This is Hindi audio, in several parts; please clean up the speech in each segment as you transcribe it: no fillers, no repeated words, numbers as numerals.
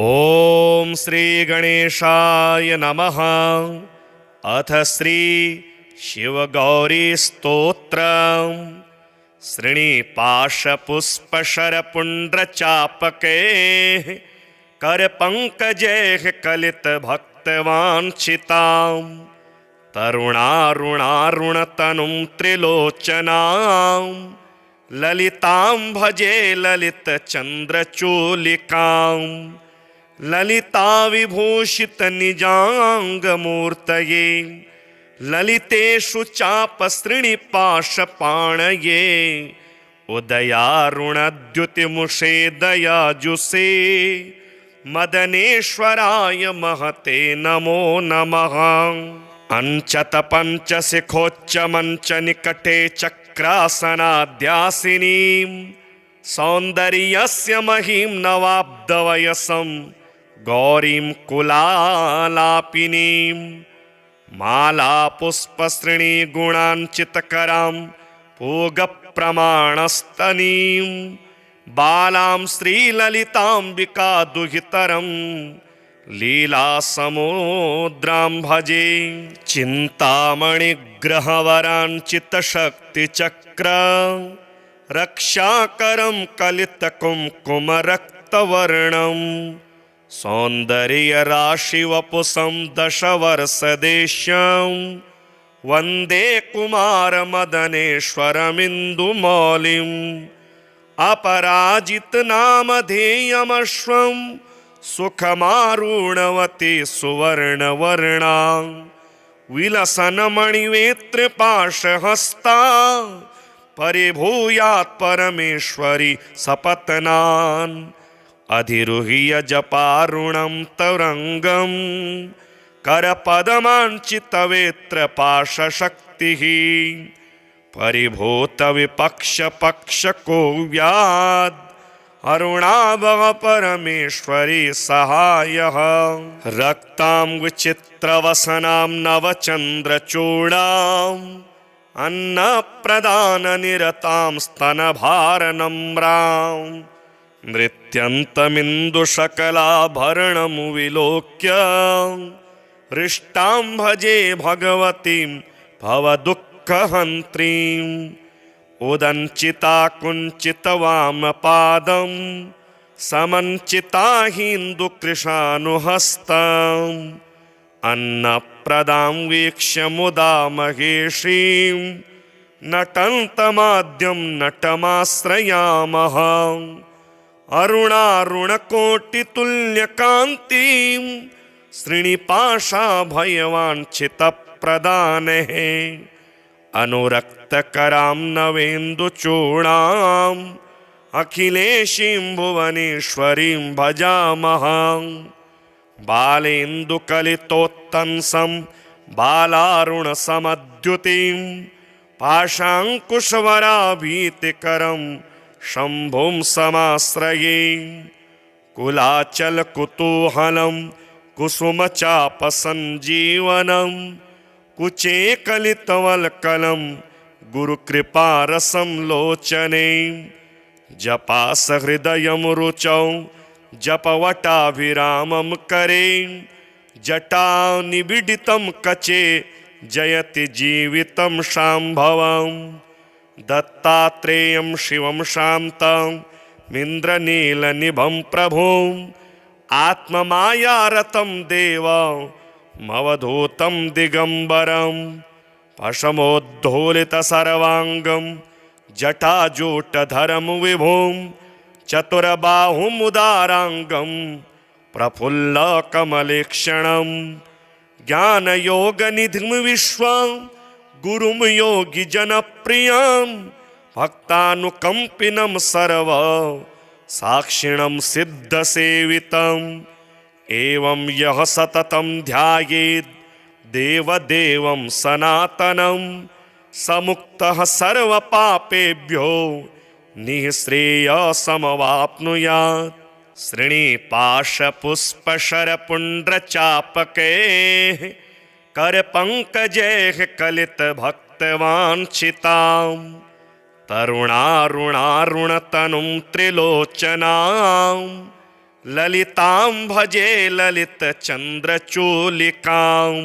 ओम श्री गणेशाय नमः। अथ श्री शिवगौरी स्तोत्रम्। श्रीनिपाशपुष्पशरपुण्ड्रचापके करपङ्कजैः कलितभक्तवाञ्छिताम् तरुणारुणारुणतनुं त्रिलोचनां ललितां भजे ललितचन्द्रचूलिकाम् ललिता विभूषित निजांगमूर्तये ललितेषु चापसृणिपाशपाणये उदयारुणद्युतिमुषे दयाजुषे मदनेश्वराय महते नमो नमः। अंचत पंचशिखोच्च मंच निकटे चक्रासनाध्यासिनीं सौन्दर्यस्य महीं नवाब्दवयसं गौरीं कुलालापिनीं मालापुष्पसृणी गुणाञ्चितकरां पूगप्रमाणस्तनीं बालां श्रीललिताम्बिका दुहितरं लीलासमुद्रां भजे। चिन्तामणिग्रहवराञ्चितशक्तिचक्र रक्षाकरं कलितकुङ्कुमरक्तवर्णं सौन्दर्यराशिवपुषं दशवर्षदेश्यं वन्दे कुमारमदनेश्वरमिन्दुमौलिम् अपराजितनामधेयमश्वं सुखमारूढवती सुवर्णवर्णा विलसन्मणिवेत्रपाशहस्ता परिभूयात् परमेश्वरी सपत्नान् अधिरुह्य जपारुणं तरंगं करपदमाञ्चितवेत्रपाशशक्तिः परिभूतविपक्षपक्षकोव्याद् अरुणाभव परमेश्वरी सहायः। रक्तां विचित्रवसनां नवचन्द्रचूडाम् अन्नप्रदाननिरतां स्तनभारनम्रां नृत्यन्तमिन्दुशकलाभरणं विलोक्य हृष्टां भजे भगवतीं भवदुःखहन्त्रीम् उदञ्चिता कुञ्चितवामपादं समञ्चिता हिन्दुकृशानुहस्तम् अन्नप्रदां वीक्ष्य मुदा महेशीं नटन्तमाद्यं नटमाश्रयामः। अरुणारुणकोटितुल्यकान्तिं श्रीनिपाशाभयवाञ्छितप्रदानेः अनुरक्तकरां नवेन्दुचूडाम् अखिलेशीं भुवनेश्वरीं भजामः। बालेन्दुकलितोत्तंसं बालारुणसमद्युतिं पाशाङ्कुशवराभीतिकरं शम्भुं समाश्रये कुलाचलकुतूहलं कुसुमचापसञ्जीवनं कुचे कलितवल्कलं गुरुकृपारसं लोचने जपासहृदयं रुचौ जपवटाभिरामं करे जटानिबिडितं कचे जयति जीवितं शाम्भवं दत्तात्रेयं शिवं शान्तं मिन्द्रनीलनिभं प्रभुं आत्ममायारतं देवमवधूतं दिगम्बरं पशमोद्धूलितसर्वाङ्गं जटाजूटधरं विभुं चतुर्बाहुमुदाराङ्गं प्रफुल्लकमलेक्षणं ज्ञानयोगनिधिं विश्वं गुरुं योगिजनप्रियं भक्तानुकम्पिनं सर्व साक्षिणं सिद्धसेवितम् एवं यः सततं ध्यायेत् देवदेवं सनातनं समुक्तः सर्वपापेभ्यो निःश्रेयसमवाप्नुयात्। श्रीनिपाशपुष्पशरपुण्ड्रचापके करपङ्कजैः कलितभक्तवाञ्छितां तरुणारुणारुणतनुं त्रिलोचनां ललितां भजे ललितचन्द्रचूलिकां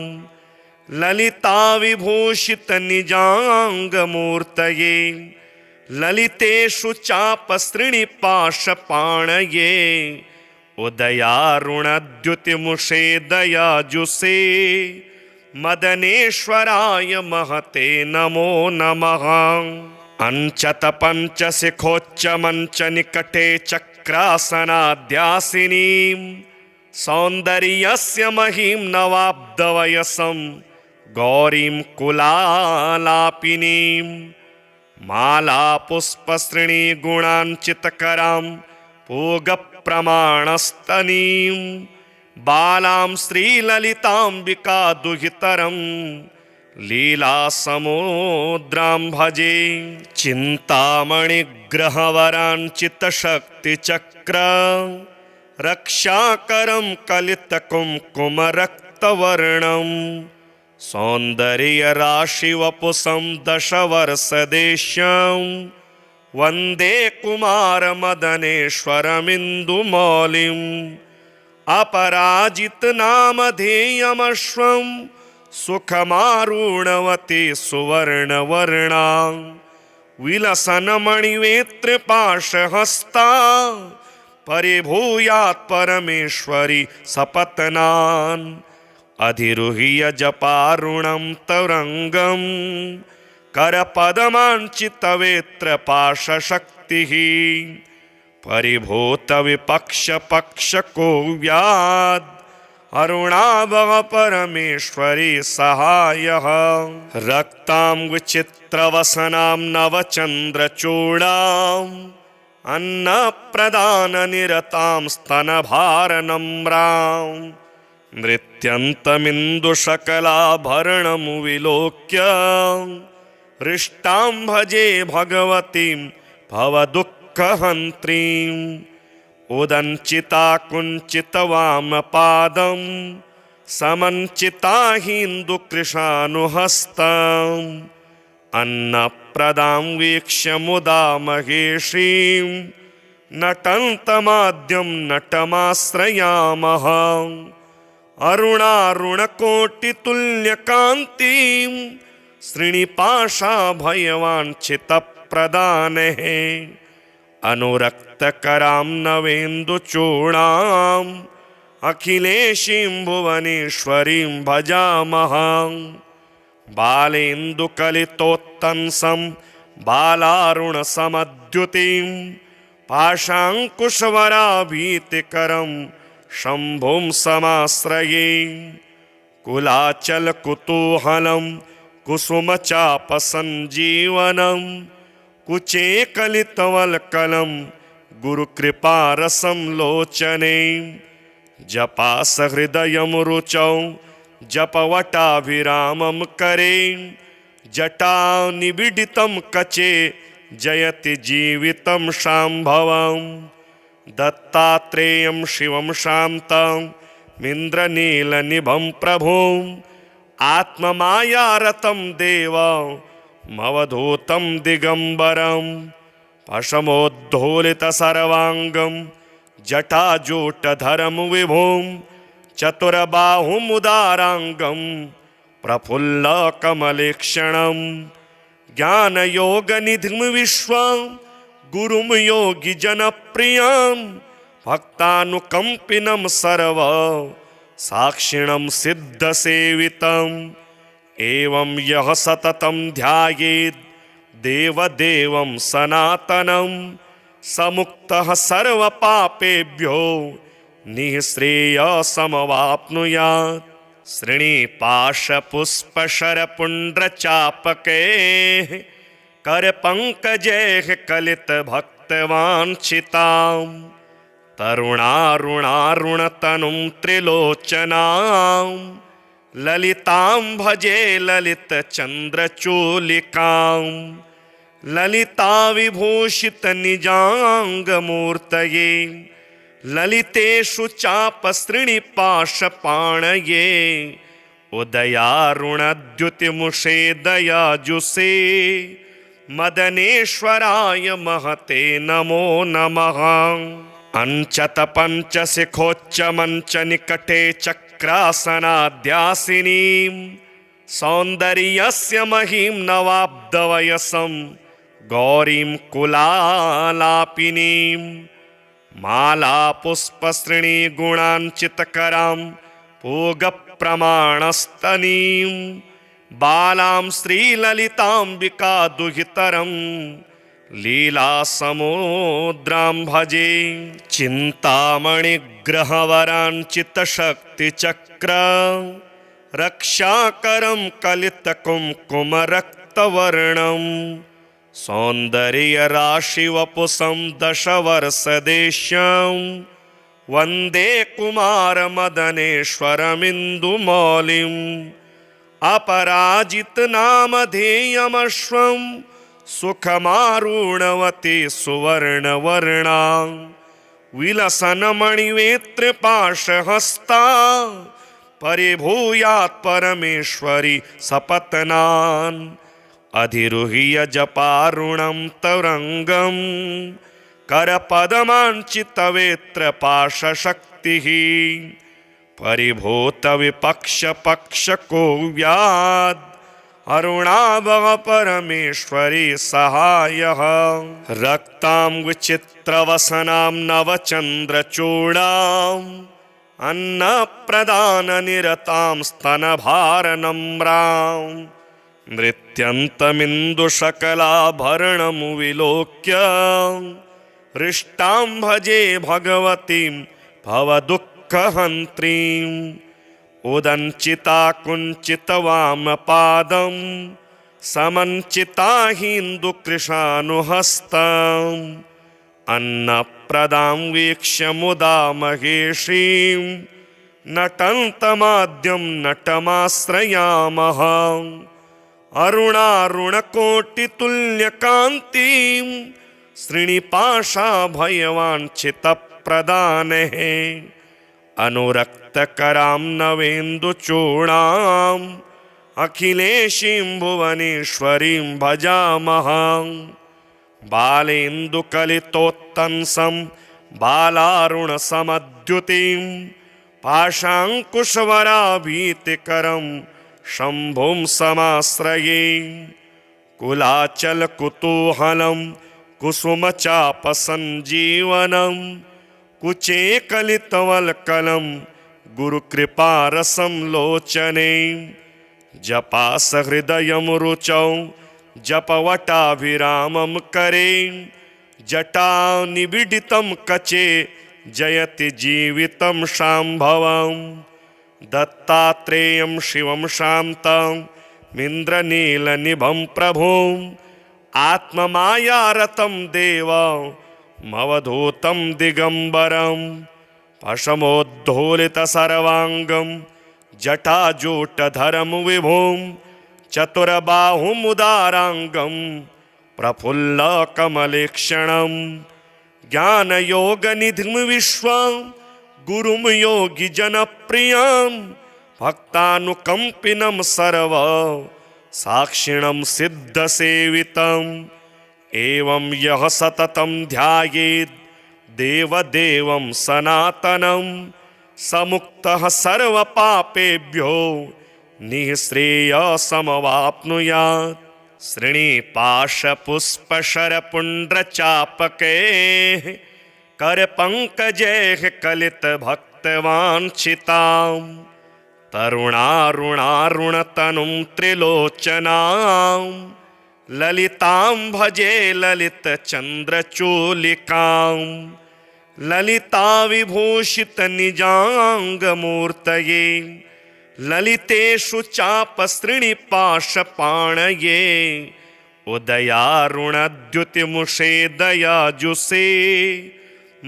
ललिता विभूषित निजाङ्गमूर्तये ललितेषु चापसृणिपाशपाणये उदयारुणद्युतिमुषे दयाजुषे मदनेश्वराय महते नमो नमः। अञ्चतपञ्चशिखोच्च मञ्चनिकटे चक्रासनाद्यासिनीं सौन्दर्यस्य महीं नवाब्दवयसं गौरीं कुलालापिनीं मालापुष्पसृणीगुणाञ्चितकरां पूगप्रमाणस्तनीं बालां श्रीललिताम्बिका दुहितरं लीलासमुद्रां भजे। चिन्तामणिग्रहवराञ्चितशक्तिचक्र रक्षाकरं कलितकुङ्कुमरक्तवर्णं सौन्दर्यराशिवपुषं दशवर्षदेश्यं वन्दे कुमारमदनेश्वरमिन्दुमौलिम् अपराजितनामधेयमश्वं सुखमारूढवती सुवर्णवर्णां विलसन्मणिवेत्रपाशहस्ता परिभूयात् परमेश्वरी सपत्नान् अधिरुह्य जपारुणं तरङ्गं करपदमाञ्चितवेत्रपाशशक्तिः परिभूतविपक्षपक्षको व्याद् अरुणाभव परमेश्वरी सहायः। रक्तां विचित्रवसनां नवचन्द्रचूडाम् अन्नप्रदाननिरतां स्तनभारनम्रां नृत्यन्तमिन्दुशकलाभरणं विलोक्य हृष्टां भजे भगवतीं भवदुःखहन्त्रीम् उदञ्चिता कुञ्चितवामपादं समञ्चिताहीन्दुकृशानुहस्तम् अन्नप्रदां वीक्ष्य मुदा महेशीं नटन्तमाद्यं नटमाश्रयामः। अरुणारुणकोटितुल्यकान्तिं श्रीनिपाशाभयवाञ्छितप्रदानेः अनुरक्तकरां नवेन्दुचूडाम् अखिलेशीं भुवनेश्वरीं भजामः। बालेन्दुकलितोत्तंसं बालारुणसमद्युतिं पाशाङ्कुशवराभीतिकरं शम्भुं समाश्रये कुलाचलकुतूहलं कुसुमचापसञ्जीवनं कुचेकलितवल्कलं गुरुकृपारसं लोचने जपासहृदयं रुचौ जपवटाभिरामं करे जटानिबिडितं कचे जयति जीवितं शाम्भवं दत्तात्रेयं शिवं शान्तं मिन्द्रनीलनिभं प्रभुं आत्ममायारतं देवमवधूतं दिगम्बरं पशमोद्धूलितसर्वाङ्गं जटाजूटधरं विभुं चतुरबाहुमुदाराङ्गं प्रफुल्लकमलेक्षणं ज्ञानयोगनिधिं विश्वं गुरुं योगिजनप्रियं भक्तानुकम्पिनं सर्व साक्षिणं सिद्धसेवितम् एवं यः सततं ध्यायेत् देवदेवं सनातनं समुक्तः सर्वपापेभ्यो निःश्रेयसमवाप्नुयात्। श्रीनिपाशपुष्पशरपुण्ड्रचापकैः करपङ्कजैः कलितभक्तवाञ्छितां तरुणारुणारुणतनुं त्रिलोचनां ललितां भजे ललितचन्द्रचूलिकां ललिता विभूषितनिजाङ्गमूर्तये ललितेषु चापसृणिपाशपाणये उदयारुणद्युतिमुषे दयाजुषे मदनेश्वराय महते नमो नमः। अंचत पंचशिखोच्च मंच निकटे चक्रासनाद्यासिनीं सौन्दर्यस्य महीं नवाब्दवयसं गौरीं कुलालापिनीं मालापुष्पसृणी गुणाञ्चितकरां पूगप्रमाणस्तनीं बालां श्रीललिताम्बिका दुहितरं लीलासमुद्रां भजे। चिन्तामणिग्रहवराञ्चितशक्तिचक्र रक्षाकरं कलितकुङ्कुमरक्तवर्णं सौन्दर्यराशिवपुषं दशवर्षदेश्यं वन्दे कुमारमदनेश्वरमिन्दुमौलिम् अपराजितनामधेयमश्वं सुखमारूढवती सुवर्णवर्णा विलसन्मणिवेत्रपाशहस्ता परिभूयात् परमेश्वरी सपत्नान् अधिरुह्य जपारुणं तरङ्गं करपदमाञ्चितवेत्रपाशशक्तिः परिभूतविपक्षपक्षको अरुणाभव परमेश्वरी सहायः। रक्तां विचित्रवसनां नवचन्द्रचूडाम् अन्नप्रदाननिरतां स्तनभारनम्रां नृत्यन्तमिन्दुशकलाभरणं विलोक्य हृष्टां भजे भगवतीं भवदुःखहन्त्रीम् उदञ्चिता कुञ्चितवामपादं समञ्चिता हिन्दुकृशानुहस्तम् अन्नप्रदां वीक्ष्य मुदा महेशीं नटन्तमाद्यं नटमाश्रयामः अरुणारुणकोटितुल्यकान्तिं श्रीनिपाशाभयवाञ्छितप्रदानेः अनुरक्तकरां नवेन्दुचूडाम् अखिलेशीं भुवनेश्वरीं भजामः बालेन्दुकलितोत्तंसं बालारुणसमद्युतिं पाशाङ्कुशवराभीतिकरं शम्भुं समाश्रये कुलाचलकुतूहलं कुसुमचापसञ्जीवनं कुचे कलितवल्कलं गुरुकृपारसं लोचने जपासहृदयं रुचौ जपवटाभिरामं करे जटानिबिडितं कचे जयति जीवितं शाम्भवं दत्तात्रेयं शिवं शान्तं मिन्द्रनीलनिभं प्रभुं आत्ममायारतं देवं मवधूतं दिगम्बरं पशमोद्धूलितसर्वाङ्गं जटाजूटधरं विभुं चतुर्बाहुमुदाराङ्गं प्रफुल्लकमलेक्षणं ज्ञानयोगनिधिं विश्वं गुरुं योगिजनप्रियं भक्तानुकम्पिनं सर्व साक्षिणं सिद्धसेवितम् एवं यः सततं ध्यायेत् देवदेवं सनातनं समुक्तः सर्वपापेभ्यो निःश्रेयसमवाप्नुयात्। श्रीनिपाशपुष्पशरपुण्ड्रचापकैः करपङ्कजैः कलितभक्तवाञ्छितां तरुणारुणारुणतनुं त्रिलोचनां ललितां भजे ललितचन्द्रचूलिकां ललिताविभूषितनिजाङ्गमूर्तये ललितेषु चापसृणिपाशपाणये उदयारुणद्युतिमुषे दयाजुषे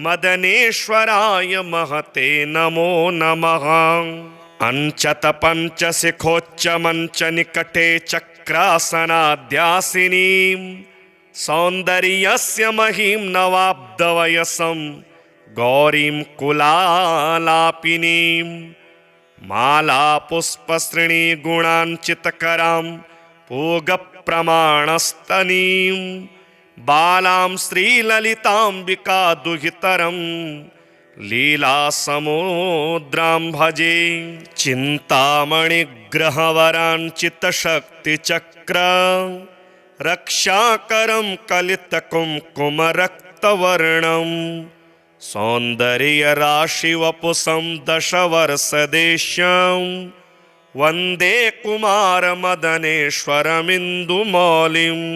मदनेश्वराय महते नमो नमः। अंचत पंचशिखोच्च मंच निकटे चक्रासनाद्यासिनीं सौन्दर्यस्य महीं नवाब्दवयसं गौरीं कुलालापिनीं मालापुष्पसृणी गुणाञ्चितकरां पूगप्रमाणस्तनीं बालां श्रीललिताम्बिका दुहितरं लीलासमुद्रां भजे। चिन्तामणिग्रहवराञ्चितशक्तिचक्र रक्षाकरं कलितकुङ्कुमरक्तवर्णं सौन्दर्यराशिवपुषं दशवर्षदेश्यं वन्दे कुमारमदनेश्वरमिन्दुमौलिम्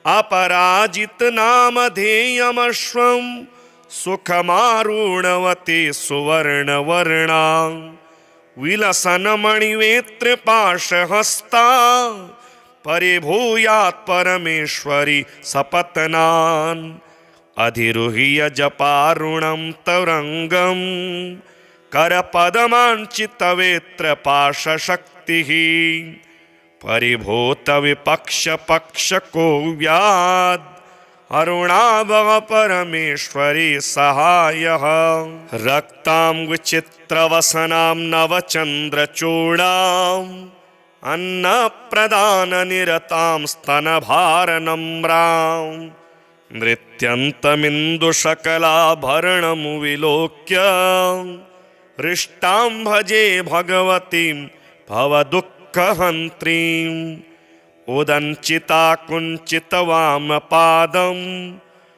अपराजितनामधेयमश्वं सुखमारुणवती सुवर्णवर्णा विलसन्मणिवेत्रपाशहस्ता परिभूयात् परमेश्वरी सपत्नान् अधिरुह्य जपारुणं तरङ्गं करपदमाञ्चितवेत्रपाशशक्तिः परिभूतविपक्षपक्षको व्याद् अरुणाभव परमेश्वरी सहायः। रक्तां विचित्रवसनां नवचन्द्रचूडाम् अन्नप्रदाननिरतां स्तनभारनम्रां नृत्यन्तमिन्दुशकलाभरणं विलोक्य हृष्टां भजे भगवतीं भवदुःखहन्त्रीम् उदञ्चिता कुञ्चितवामपादं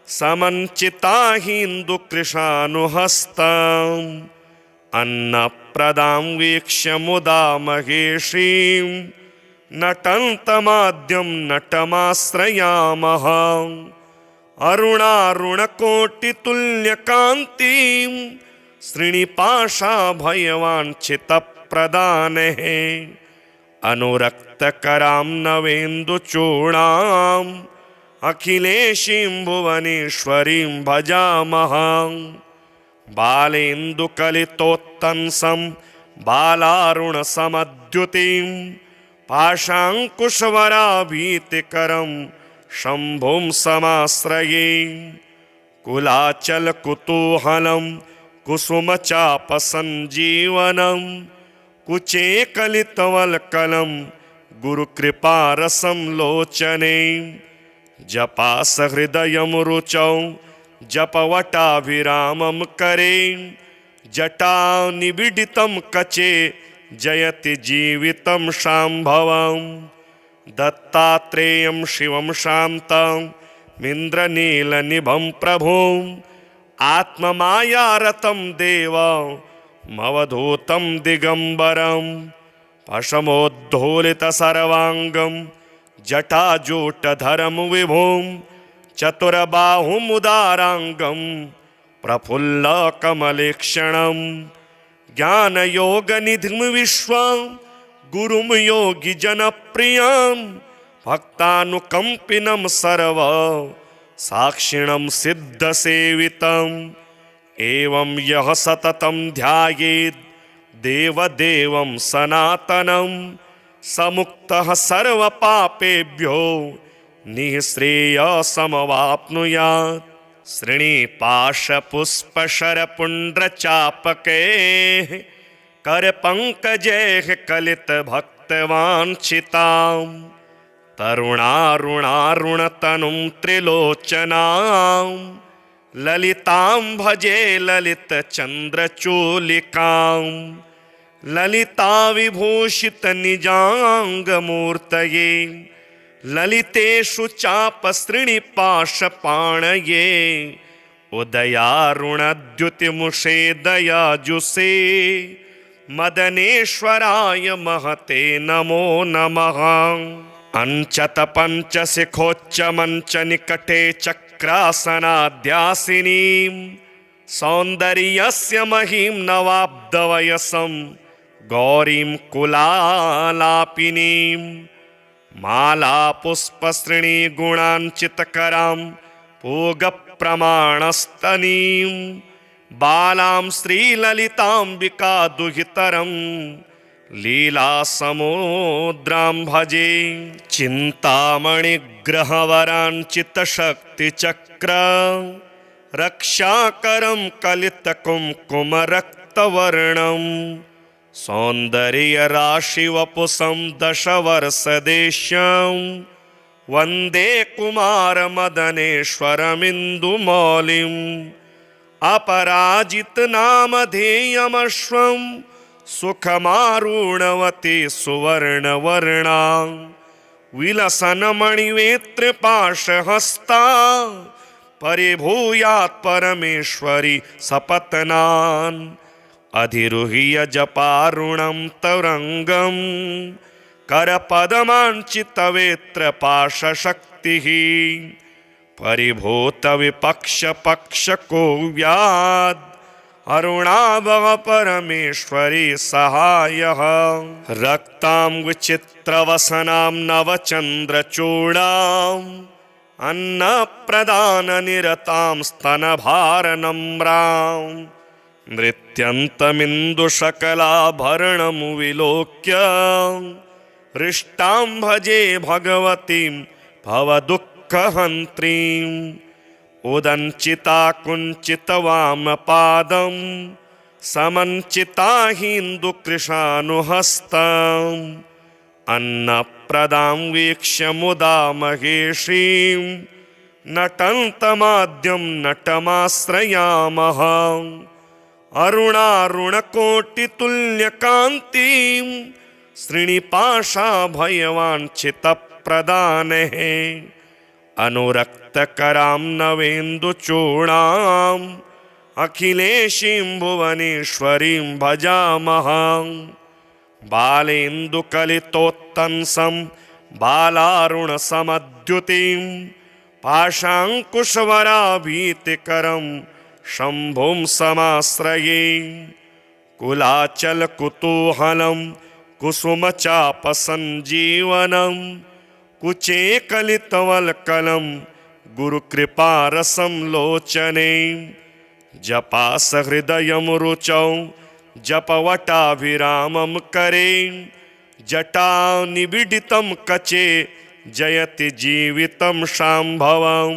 समञ्चिता हिन्दुकृशानुहस्तम् अन्नप्रदां वीक्ष्य मुदा महेशीं नटन्तमाद्यं नटमाश्रयामः। अरुणारुणकोटितुल्यकान्तिं श्रीनिपाशाभयवाञ्छितप्रदानेः अनुरक्तकरां नवेन्दुचूडाम् अखिलेशीं भुवनेश्वरीं भजामः। बालेन्दुकलितोत्तंसं बालारुणसमद्युतिं पाशाङ्कुशवराभीतिकरं शम्भुं समाश्रये। कुलाचलकुतूहलं कुसुमचापसञ्जीवनं कुचे कलितवल्कलं गुरुकृपारसं लोचने। जपासहृदयं रुचौ जपवटाभिरामं करे जटानिबिडितं कचे जयति जीवितं शाम्भवम्। दत्तात्रेयं शिवं शान्तं मिन्द्रनीलनिभं प्रभुम् आत्ममायारतं देवमवधूतं दिगम्बरं। पशमोद्धूलितसर्वाङ्गं जटाजूटधरं विभुं चतुरबाहुमुदाराङ्गं प्रफुल्लकमलेक्षणं। ज्ञानयोगनिधिं विश्वं गुरुं योगिजनप्रियं भक्तानुकम्पिनं सर्व साक्षिणं सिद्धसेवितम्। एवं यः सततं ध्यायेत् देवदेवं सनातनं समुक्तः सर्वपापेभ्यो निःश्रेयसमवाप्नुयात्। श्रीनिपाशपुष्पशरपुण्ड्रचापकैः करपङ्कजैः कलितभक्तवाञ्छितां तरुणारुणारुणतनुं त्रिलोचनां ललितां भजे ललितचन्द्रचूलिकां। ललिताविभूषितनिजाङ्गमूर्तये ललितेषु चापसृणिपाशपाणये उदयारुणद्युतिमुषे दयाजुषे मदनेश्वराय महते नमो नमः। अञ्चतपञ्चशिखोच्चमञ्चनिकटे चक्रासनाध्यासिनीं सौन्दर्यस्य महीं नवाब्दवयसं गौरीं कुलालापिनीं मालापुष्पश्रेणीगुणाञ्चितकरां पूगप्रमाणस्तनीं बालां श्रीललिताम्बिका दुहितरं लीलासमुद्रां भजे। चिन्तामणिग्रहवराञ्चितशक्तिचक्र रक्षाकरं कलितकुङ्कुमरक्तवर्णं सौन्दर्यराशिवपुषं दशवर्षदेश्यं वन्दे कुमारमदनेश्वरमिन्दुमौलिम् अपराजितनामधेयमश्वं सुखमारूढवती सुवर्णवर्णां विलसन्मणिवेत्रपाशहस्ता परिभूयात् परमेश्वरी सपत्नान् अधिरुह्य जपारुणं तरंगं करपदमाञ्चितवेत्रपाशशक्तिः परिभूतविपक्षपक्षको व्याद् अरुणाभव परमेश्वरी सहायः रक्तां विचित्रवसनां नवचन्द्रचूडाम् अन्नप्रदाननिरतां स्तनभारनम्रां नृत्यन्तमिन्दुशकलाभरणं विलोक्य हृष्टां भजे भगवतीं भवदुःखहन्त्रीम् उदञ्चिता कुञ्चितवामपादं समञ्चिता हिन्दुकृशानुहस्तम् अन्नप्रदां वीक्ष्य मुदा महेशीं नटन्तमाद्यं नटमाश्रयामः अरुणारुणकोटितुल्यकान्तिं श्रीनिपाशाभयवाञ्छितप्रदानेः अनुरक्तकरां नवेन्दुचूडाम् अखिलेशीं भुवनेश्वरीं भजामः बालेन्दुकलितोत्तंसं बालारुणसमद्युतिं पाशाङ्कुशवराभीतिकरं शम्भुं समाश्रये कुलाचलकुतूहलं कुसुमचापसञ्जीवनं कुचेकलितवल्कलं गुरुकृपारसं लोचने जपासहृदयं रुचौ जपवटाभिरामं करे जटानिबिडितं कचे जयति जीवितं शाम्भवं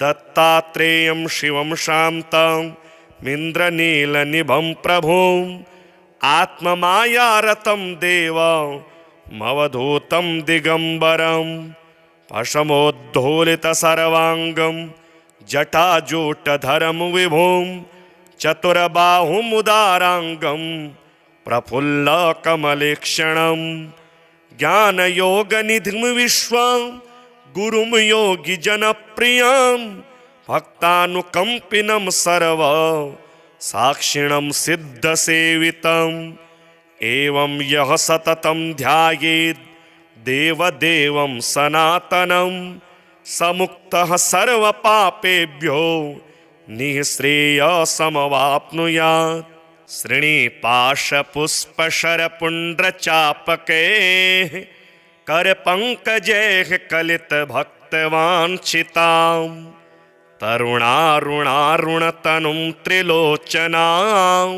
दत्तात्रेयं शिवं शान्तं मिन्द्रनीलनिभं प्रभुं आत्ममायारतं देवमवधूतं दिगम्बरं पशमोद्धूलितसर्वाङ्गं जटाजूटधरं विभुं चतुरबाहुमुदाराङ्गं प्रफुल्लकमलेक्षणं ज्ञानयोगनिधिं विश्वं गुरुं योगिजनप्रियं भक्तानुकम्पिनं सर्व साक्षिणं सिद्धसेवितम् एवं यः सततं ध्यायेत् देवदेवं सनातनं समुक्तः सर्वपापेभ्यो निःश्रेयसमवाप्नुयात् श्रीनिपाशपुष्पशरपुण्ड्रचापकैः करपङ्कजैः कलितभक्तवाञ्छितां तरुणारुणारुणतनुं त्रिलोचनां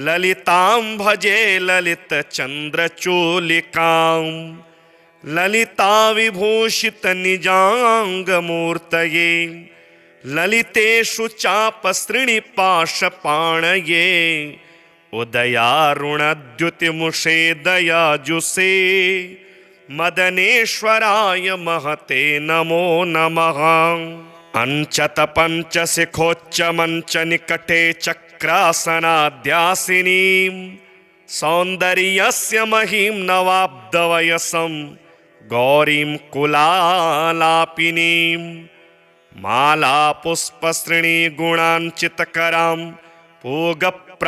ललितां भजे ललितचन्द्रचूलिकां ललिताविभूषितनिजाङ्गमूर्तये ललितेषु चापसृणिपाशपाणये उदयारुणद्युतिमुषे दयाजुषे मदनेश्वराय महते नमो नमः। अञ्चतपञ्चशिखोच्चमञ्चनिकटे चक्रासनाध्यासिनीं सौन्दर्यस्य महीं नवाब्दवयसं गौरीं कुलालापिनीं मालापुष्पसृणीगुणाञ्चितकरां पूगप्रमाणस्तनीं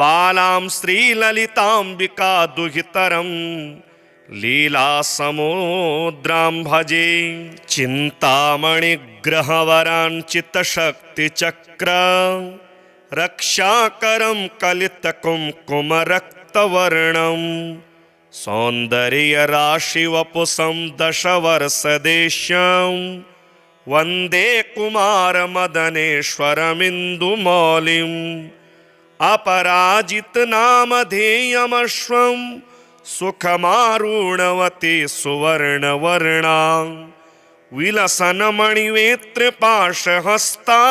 बालां श्रीललिताम्बिका दुहितरं लीलासमुद्रां भजे चिन्तामणिग्रहवराञ्चितशक्तिचक्र रक्षाकरं कलितकुङ्कुमरक्तवर्णं सौन्दर्यराशिवपुषं दशवर्षदेश्यं वन्दे कुमारमदनेश्वरमिन्दुमौलिम् अपराजितनामधेयमश्वं सुखमारूढवती सुवर्णवर्णां विलसन्मणिवेत्रपाशहस्ता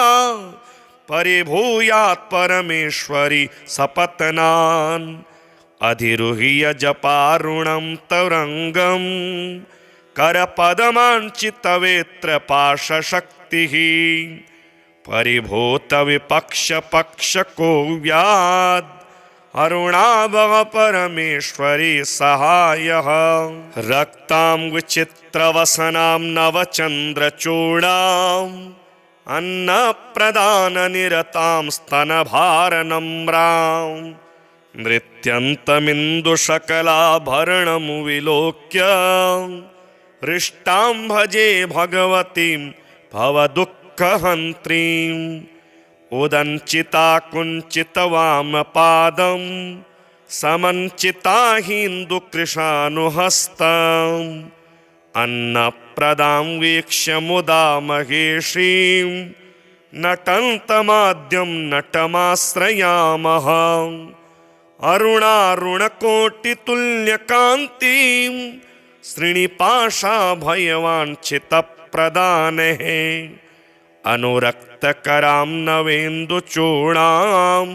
परिभूयात् परमेश्वरी सपत्नान् अधिरुह्य जपारुणं तरङ्गं करपदमाञ्चितवेत्र पाशशक्तिः परिभूतविपक्षपक्षको व्याद् अरुणाभव परमेश्वरी सहायः रक्तां विचित्रवसनां नवचन्द्रचूडाम् अन्नप्रदाननिरतां स्तनभारनम्रां नृत्यन्तमिन्दुशकलाभरणं विलोक्य हृष्टां भजे भगवतीं भवदुःखहन्त्रीम् उदञ्चिता कुञ्चितवामपादं समञ्चिता हिन्दुकृशानुहस्तम् अन्नप्रदां वीक्ष्य मुदा महेशीं नटन्तमाद्यं नटमाश्रयामः अरुणारुणकोटितुल्यकान्तिं श्रीनिपाशाभयवाञ्छितप्रदानेः अनुरक्तकरां नवेन्दुचूडाम्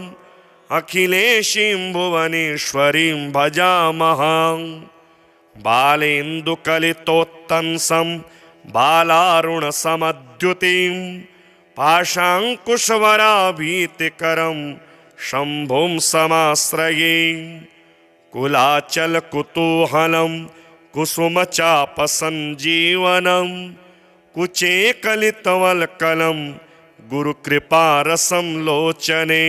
अखिलेशीं भुवनेश्वरीं भजामः बालेन्दुकलितोत्तंसं बालारुणसमद्युतिं पाशाङ्कुशवराभीतिकरं शम्भुं समाश्रये कुलाचलकुतूहलं कुसुमचापसञ्जीवनं कुचेकलितवल्कलं गुरुकृपारसं लोचने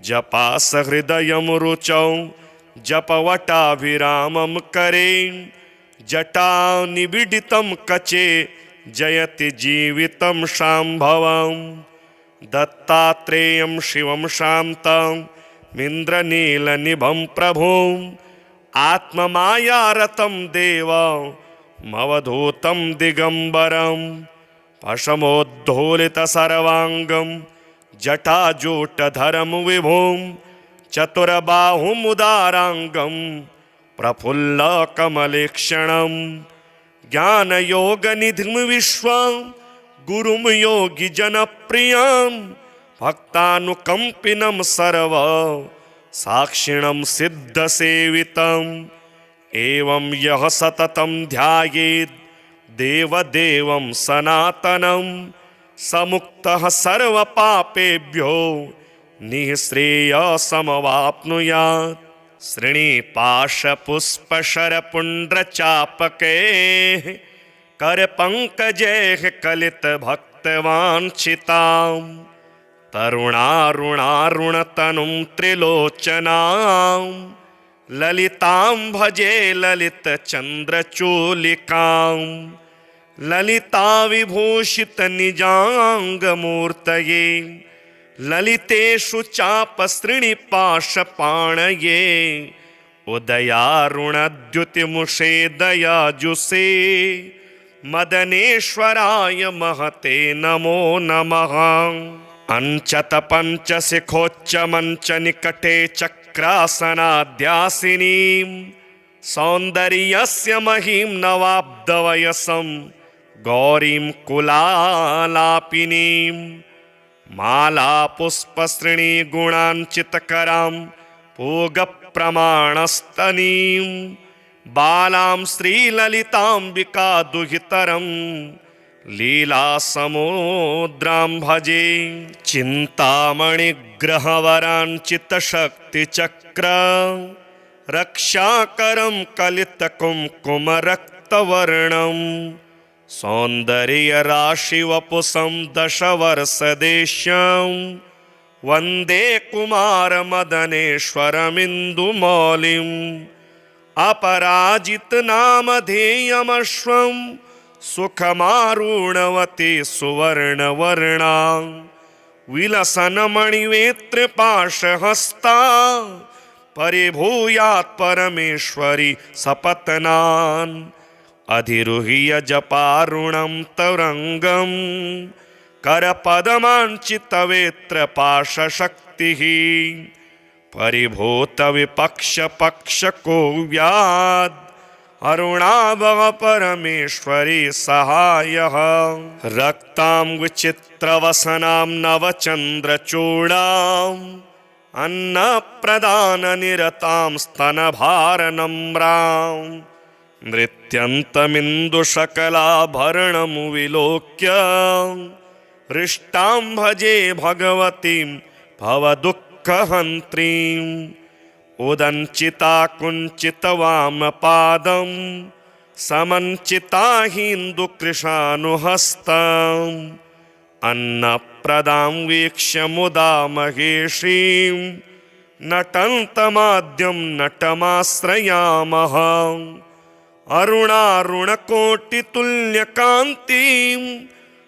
जपासहृदयं रुचौ जपवटाभिरामं करे जटानिबिडितं कचे जयति जीवितं शाम्भवं दत्तात्रेयं शिवं शान्तं मिन्द्रनीलनिभं प्रभुं आत्ममायारतं देवमवधूतं दिगम्बरं पशमोद्धूलितसर्वाङ्गं जटाजूटधरं विभुं चतुरबाहुमुदाराङ्गं प्रफुल्लकमलेक्षणं ज्ञानयोगनिधिं विश्वं गुरुं योगिजनप्रियं भक्तानुकम्पिनं सर्व साक्षिणं सिद्धसेवितम् एवं यः सततं ध्यायेत् देवदेवं सनातनं समुक्तः सर्वपापेभ्यो निःश्रेयसमवाप्नुयात् श्रीनिपाशपुष्पशरपुण्ड्रचापके करपङ्कजैः कलितभक्तवाञ्छितां तरुणारुणारुणतनुं त्रिलोचनां ललितां भजे ललितचन्द्रचूलिकां ललिताविभूषितनिजाङ्गमूर्तये ललितेषु चापसृणिपाशपाणये उदयारुणद्युतिमुषे दयाजुषे मदनेश्वराय महते नमो नमः अञ्चतपञ्चशिखोच्चमञ्चनिकटे चक्रासनाध्यासिनीं सौन्दर्यस्य महीं नवाब्दवयसं गौरीं कुलालापिनीं मालापुष्पश्रेणीगुणाञ्चितकरां पूगप्रमाणस्तनीं बालां श्रीललिताम्बिकादुहितरं लीलासमुद्रां भजे चिन्तामणिग्रहवराञ्चितशक्तिचक्र रक्षाकरं कलितकुङ्कुमरक्तवर्णं सौन्दर्यराशिवपुषं दशवर्षदेश्यं वन्दे कुमारमदनेश्वरमिन्दुमौलिम् अपराजितनामधेयमश्वं सुखमारूढवती सुवर्णवर्णा विलसन्मणिवेत्रपाशहस्ता परिभूयात् परमेश्वरी सपत्नान् अधिरुह्य जपारुणं तरङ्गं करपदमाञ्चितवेत्रपाशशक्तिः परिभूतविपक्षपक्षको व्याद् अरुणाभव परमेश्वरी सहायः रक्तां विचित्रवसनां नवचन्द्रचूडाम् अन्नप्रदाननिरतां स्तनभारनम्रां नृत्यन्तमिन्दुशकलाभरणं विलोक्य हृष्टां भजे भगवतीं भवदुःखहन्त्रीम् उदञ्चिता कुञ्चितवामपादं समञ्चिता हिन्दुकृशानुहस्तम् अन्नप्रदां वीक्ष्य मुदा महेशीं नटन्तमाद्यं नटमाश्रयामः अरुणारुणकोटितुल्यकान्तिं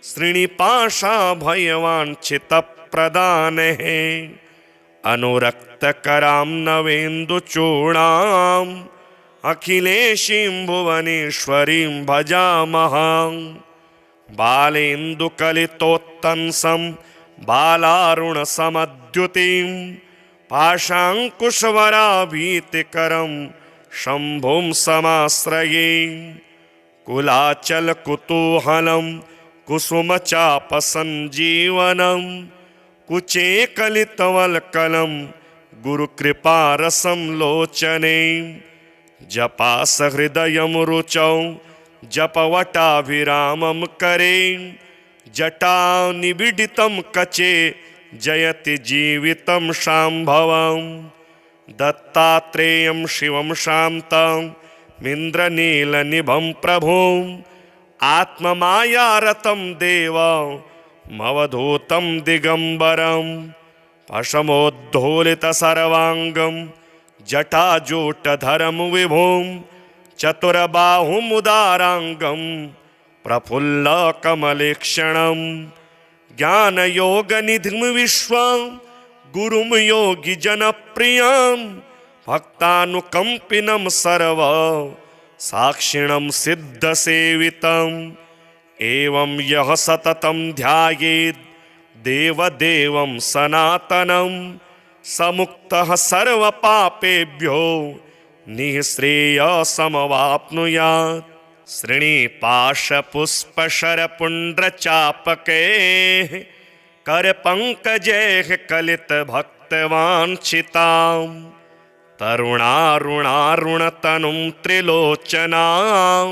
श्रीनिपाशाभयवाञ्छितप्रदानेः अनुरक्तकरां नवेन्दुचूडाम् अखिलेशीं भुवनेश्वरीं भजामः बालेन्दुकलितोत्तंसं बालारुणसमद्युतिं पाशाङ्कुशवराभीतिकरं शम्भुं समाश्रये कुलाचलकुतूहलं कुसुमचापसञ्जीवनं कुचे कलितवल्कलं गुरुकृपारसं लोचने जपासहृदयं रुचौ जपवटाभिरामं करे जटानिबिडितं कचे जयति जीवितं शाम्भवं दत्तात्रेयं शिवं शान्तं मिन्द्रनीलनिभं प्रभुं आत्ममायारतं देवमवधूतं दिगम्बरं पशमोद्धूलितसर्वाङ्गं जटाजूटधरं विभुं चतुरबाहुमुदाराङ्गं प्रफुल्लकमलेक्षणं ज्ञानयोगनिधिं विश्वं गुरुं योगिजनप्रियं भक्तानुकम्पिनं सर्व साक्षिणं सिद्धसेवितम् एवं यः सततं ध्यायेत् देवदेवं सनातनं समुक्तः सर्वपापेभ्यो निःश्रेयसमवाप्नुयात् श्रीनिपाशपुष्पशरपुण्ड्रचापकैः करपङ्कजैः कलितभक्तवाञ्छितां तरुणारुणारुणतनुं त्रिलोचनां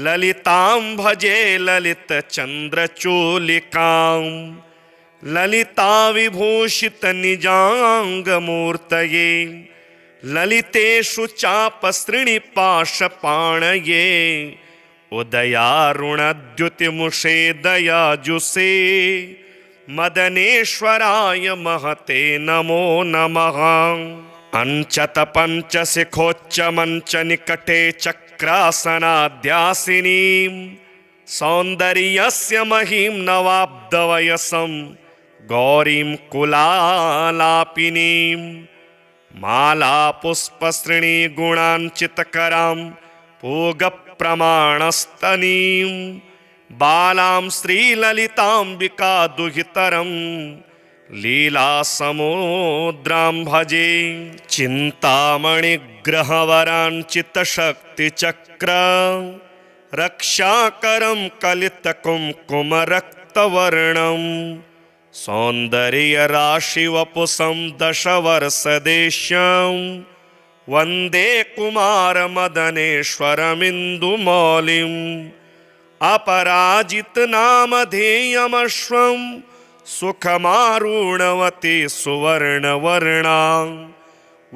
ललितां भजे ललितचन्द्रचूलिकां ललिताविभूषितनिजाङ्गमूर्तये ललितेषु चापसृणिपाशपाणये उदयारुणद्युतिमुषे दयाजुषे मदनेश्वराय महते नमो नमः। अञ्चतपञ्चशिखोच्चमञ्चनिकटे चक्रासनाध्यासिनीं सौन्दर्यस्य महीं नवाब्दवयसं गौरीं कुलालापिनीं मालापुष्पसृणीगुणाञ्चितकरां पूगप्रमाणस्तनीं बालां श्रीललिताम्बिकादुहितरं लीलासमुद्रां भजे चिन्तामणिग्रहवराञ्चितशक्तिचक्र रक्षाकरं कलितकुङ्कुमरक्तवर्णं सौन्दर्यराशिवपुषं दशवर्षदेश्यं वन्दे कुमारमदनेश्वरमिन्दुमौलिम् अपराजितनामधेयमश्वं सुखमारूढवती सुवर्णवर्णा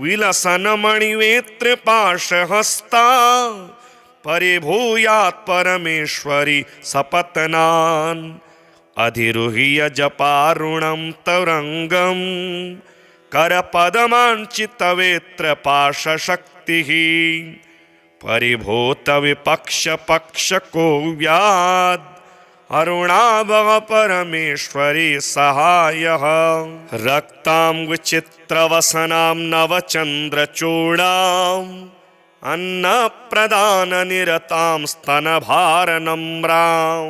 विलसन्मणिवेत्रपाशहस्ता परिभूयात् परमेश्वरी सपत्नान् अधिरुह्य जपारुणं तरङ्गं करपदमाञ्चितवेत्रपाशशक्तिः परिभूतविपक्षपक्षको व्याद् अरुणाभः परमेश्वरी सहायः रक्तां विचित्रवसनां नवचन्द्रचूडाम् अन्नप्रदाननिरतां स्तनभारनम्रां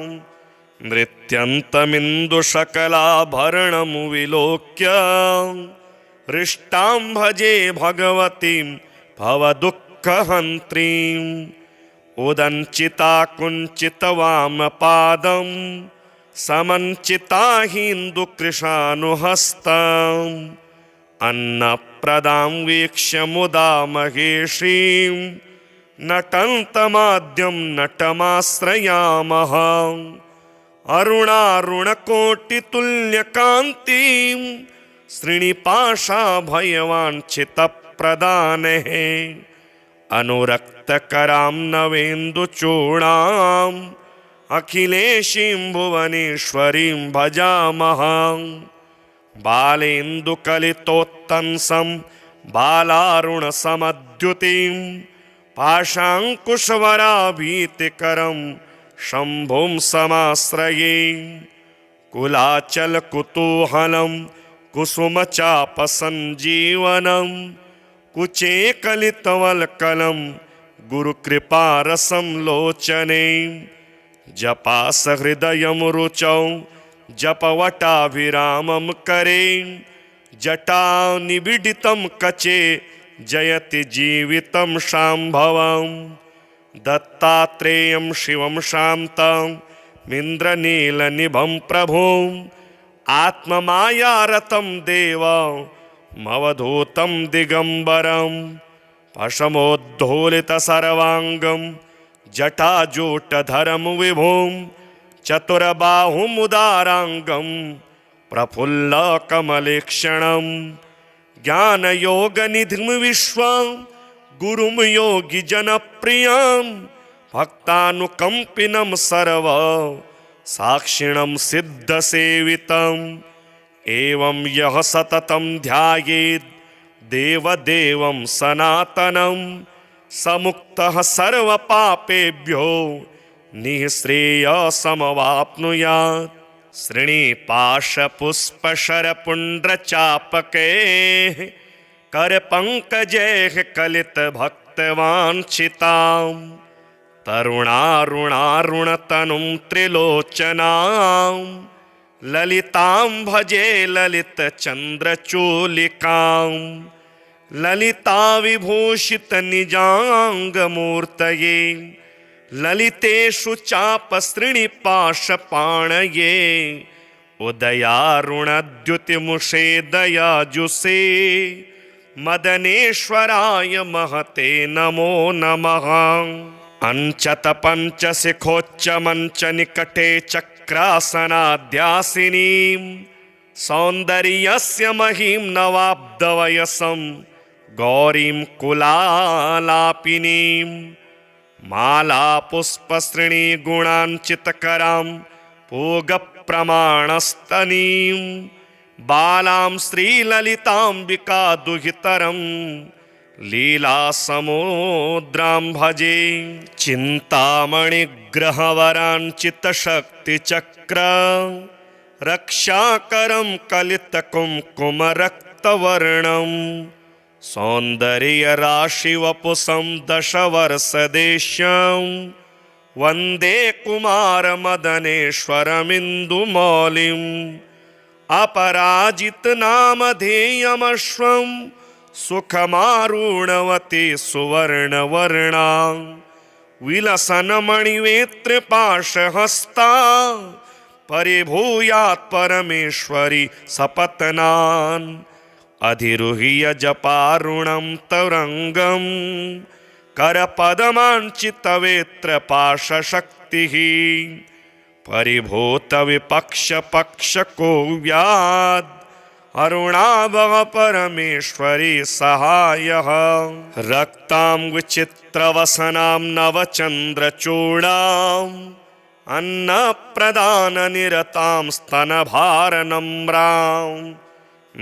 नृत्यन्तमिन्दुशकलाभरणं विलोक्य हृष्टां भजे भगवतीं भवदुःखहन्त्रीम् उदञ्चिता कुञ्चितवामपादं समञ्चिता हिन्दुकृशानुहस्तम् अन्नप्रदां वीक्ष्य मुदा महेशीं नटन्तमाद्यं नटमाश्रयामः अरुणारुणकोटितुल्यकान्तिं श्रीनिपाशाभयवाञ्छितप्रदानेः अनुरक्तकरां नवेन्दुचूडाम् अखिलेशीं भुवनेश्वरीं भजामः बालेन्दुकलितोत्तंसं बालारुणसमद्युतिं पाशाङ्कुशवराभीतिकरं शम्भुं समाश्रये कुलाचलकुतूहलं कुसुमचापसञ्जीवनं कुचेकलितवल्कलं गुरुकृपारसं लोचने जपासहृदयं रुचौ जपवटाभिरामं करे जटानिबिडितं कचे जयति जीवितं शाम्भवं दत्तात्रेयं शिवं शान्तं मिन्द्रनीलनिभं प्रभुं आत्ममायारतं देवमवधूतं दिगम्बरं पशमोद्धूलितसर्वाङ्गं जटाजूटधरं विभुं चतुरबाहुमुदाराङ्गं प्रफुल्लकमलेक्षणं ज्ञानयोगनिधिं विश्वं गुरुं योगिजनप्रियं भक्तानुकम्पिनं सर्व साक्षिणं सिद्धसेवितम् एवं यः सततं ध्यायेत् देवदेवं सनातनं समुक्तः सर्वपापेभ्यो निःश्रेयसमवाप्नुयात् श्रीनिपाशपुष्पशरपुण्ड्रचापकैः करपङ्कजैः कलितभक्तवाञ्छितां तरुणारुणारुणतनुं त्रिलोचनां ललितां भजे ललितचन्द्रचूलिकां ललिताविभूषितनिजाङ्गमूर्तये ललितेषु चापसृणिपाशपाणये उदयारुणद्युतिमुषे दयाजुषे मदनेश्वराय महते नमो नमः। अञ्चतपञ्चशिखोच्चमञ्चनिकटे चक्रासनाध्यासिनीं सौन्दर्यस्य महीं नवाब्दवयसं गौरीं कुलालापिनीं मालापुष्पश्रेणीगुणाञ्चितकरां पूगप्रमाणस्तनीं बालां श्रीललिताम्बिका दुहितरं लीलासमुद्रां भजे चिन्तामणिग्रहवराञ्चितशक्तिचक्र रक्षाकरं कलितकुङ्कुमरक्तवर्णं सौन्दर्यराशिवपुषं दशवर्षदेश्यं वन्दे कुमारमदनेश्वरमिन्दुमौलिम् अपराजितनामधेयमश्वं सुखमारूढवती सुवर्णवर्णा विलसन्मणिवेत्रपाशहस्ता परिभूयात् परमेश्वरी सपत्नान् अधिरुह्य जपारुणं तरङ्गं करपदमाञ्चितवेत्रपाशशक्तिः परिभूतविपक्षपक्षको व्याद् अरुणाभव परमेश्वरी सहायः रक्तां विचित्रवसनां नवचन्द्रचूडाम् अन्नप्रदाननिरतां स्तनभारनम्रां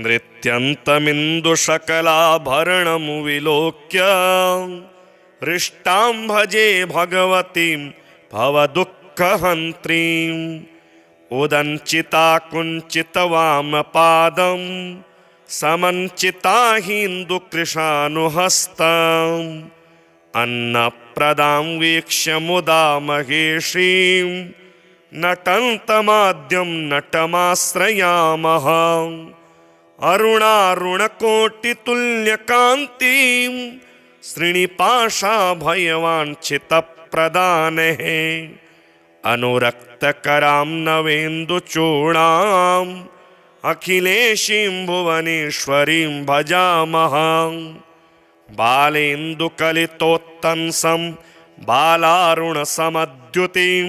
नृत्यन्तमिन्दुशकलाभरणं विलोक्य हृष्टां भजे भगवतीं भवदुःखहन्त्रीम् उदञ्चिता कुञ्चितवामपादं समञ्चिता हिन्दुकृशानुहस्तम् अन्नप्रदां वीक्ष्य मुदा महेशीं नटन्तमाद्यं नटमाश्रयामः अरुणारुणकोटितुल्यकान्तिं श्रीनिपाशाभयवाञ्छितप्रदानेः अनुरक्तकरां नवेन्दुचूडाम् अखिलेशीं भुवनेश्वरीं भजामः बालेन्दुकलितोत्तंसं बालारुणसमद्युतिं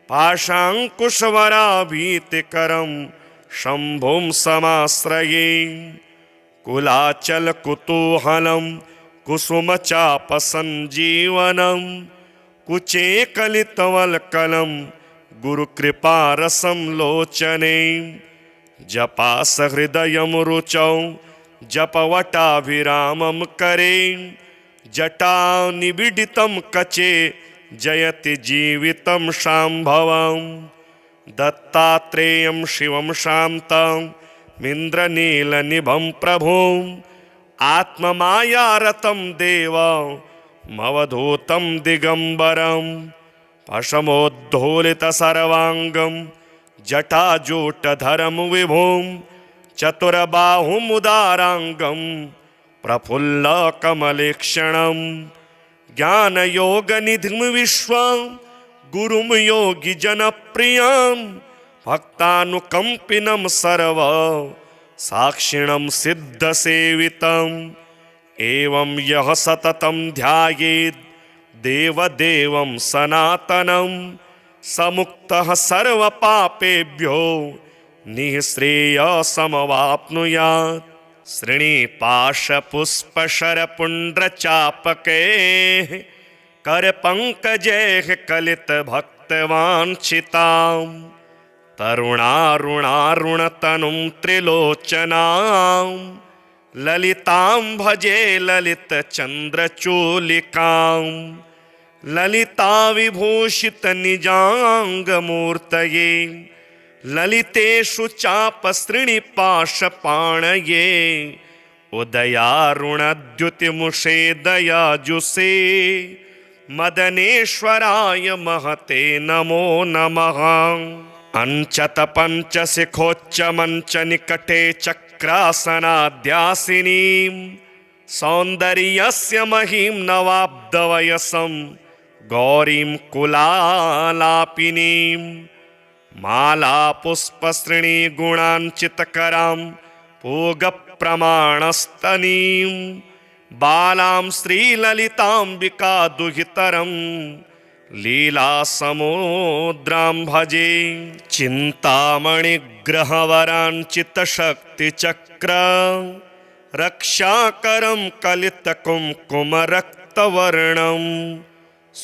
पाशाङ्कुशवराभीतिकरं शम्भुं समाश्रये कुलाचलकुतूहलं कुसुमचापसञ्जीवनं कुचेकलितवल्कलं गुरुकृपारसं लोचने जपासहृदयं रुचौ जपवटाभिरामं करे जटानिबिडितं कचे जयति जीवितं शाम्भवं दत्तात्रेयं शिवं शान्तं मिन्द्रनीलनिभं प्रभुं आत्ममायारतं देवमवधूतं दिगम्बरं पशमोद्धूलितसर्वाङ्गं जटाजूटधरं विभुं चतुरबाहुमुदाराङ्गं प्रफुल्लकमलेक्षणं ज्ञानयोगनिधिं विश्वं गुरुं योगिजनप्रियं भक्तानुकम्पिनं सर्व साक्षिणं सिद्धसेवितम् एवं यः सततं ध्यायेत् देवदेवं सनातनं समुक्तः सर्वपापेभ्यो निःश्रेयसमवाप्नुयात् श्रीनिपाशपुष्पशरपुण्ड्रचापकैः करपङ्कजैः कलितभक्तवाञ्छितां तरुणारुणारुणतनुं त्रिलोचनां ललितां भजे ललितचन्द्रचूलिकां ललिताविभूषितनिजाङ्गमूर्तये ललितेषु चापसृणिपाशपाणये उदयारुणद्युतिमुषे दयाजुषे मदनेश्वराय महते नमो नमः अञ्चतपञ्चशिखोच्चमञ्चनिकटे चक्रासनाध्यासिनीं सौन्दर्यस्य महीं नवाब्दवयसं गौरीं कुलालापिनीं मालापुष्पसृणीगुणाञ्चितकरां पूगप्रमाणस्तनीं बालां श्रीललिताम्बिका दुहितरं लीलासमुद्रां भजे चिन्तामणिग्रहवराञ्चितशक्तिचक्र रक्षाकरं कलितकुङ्कुमरक्तवर्णं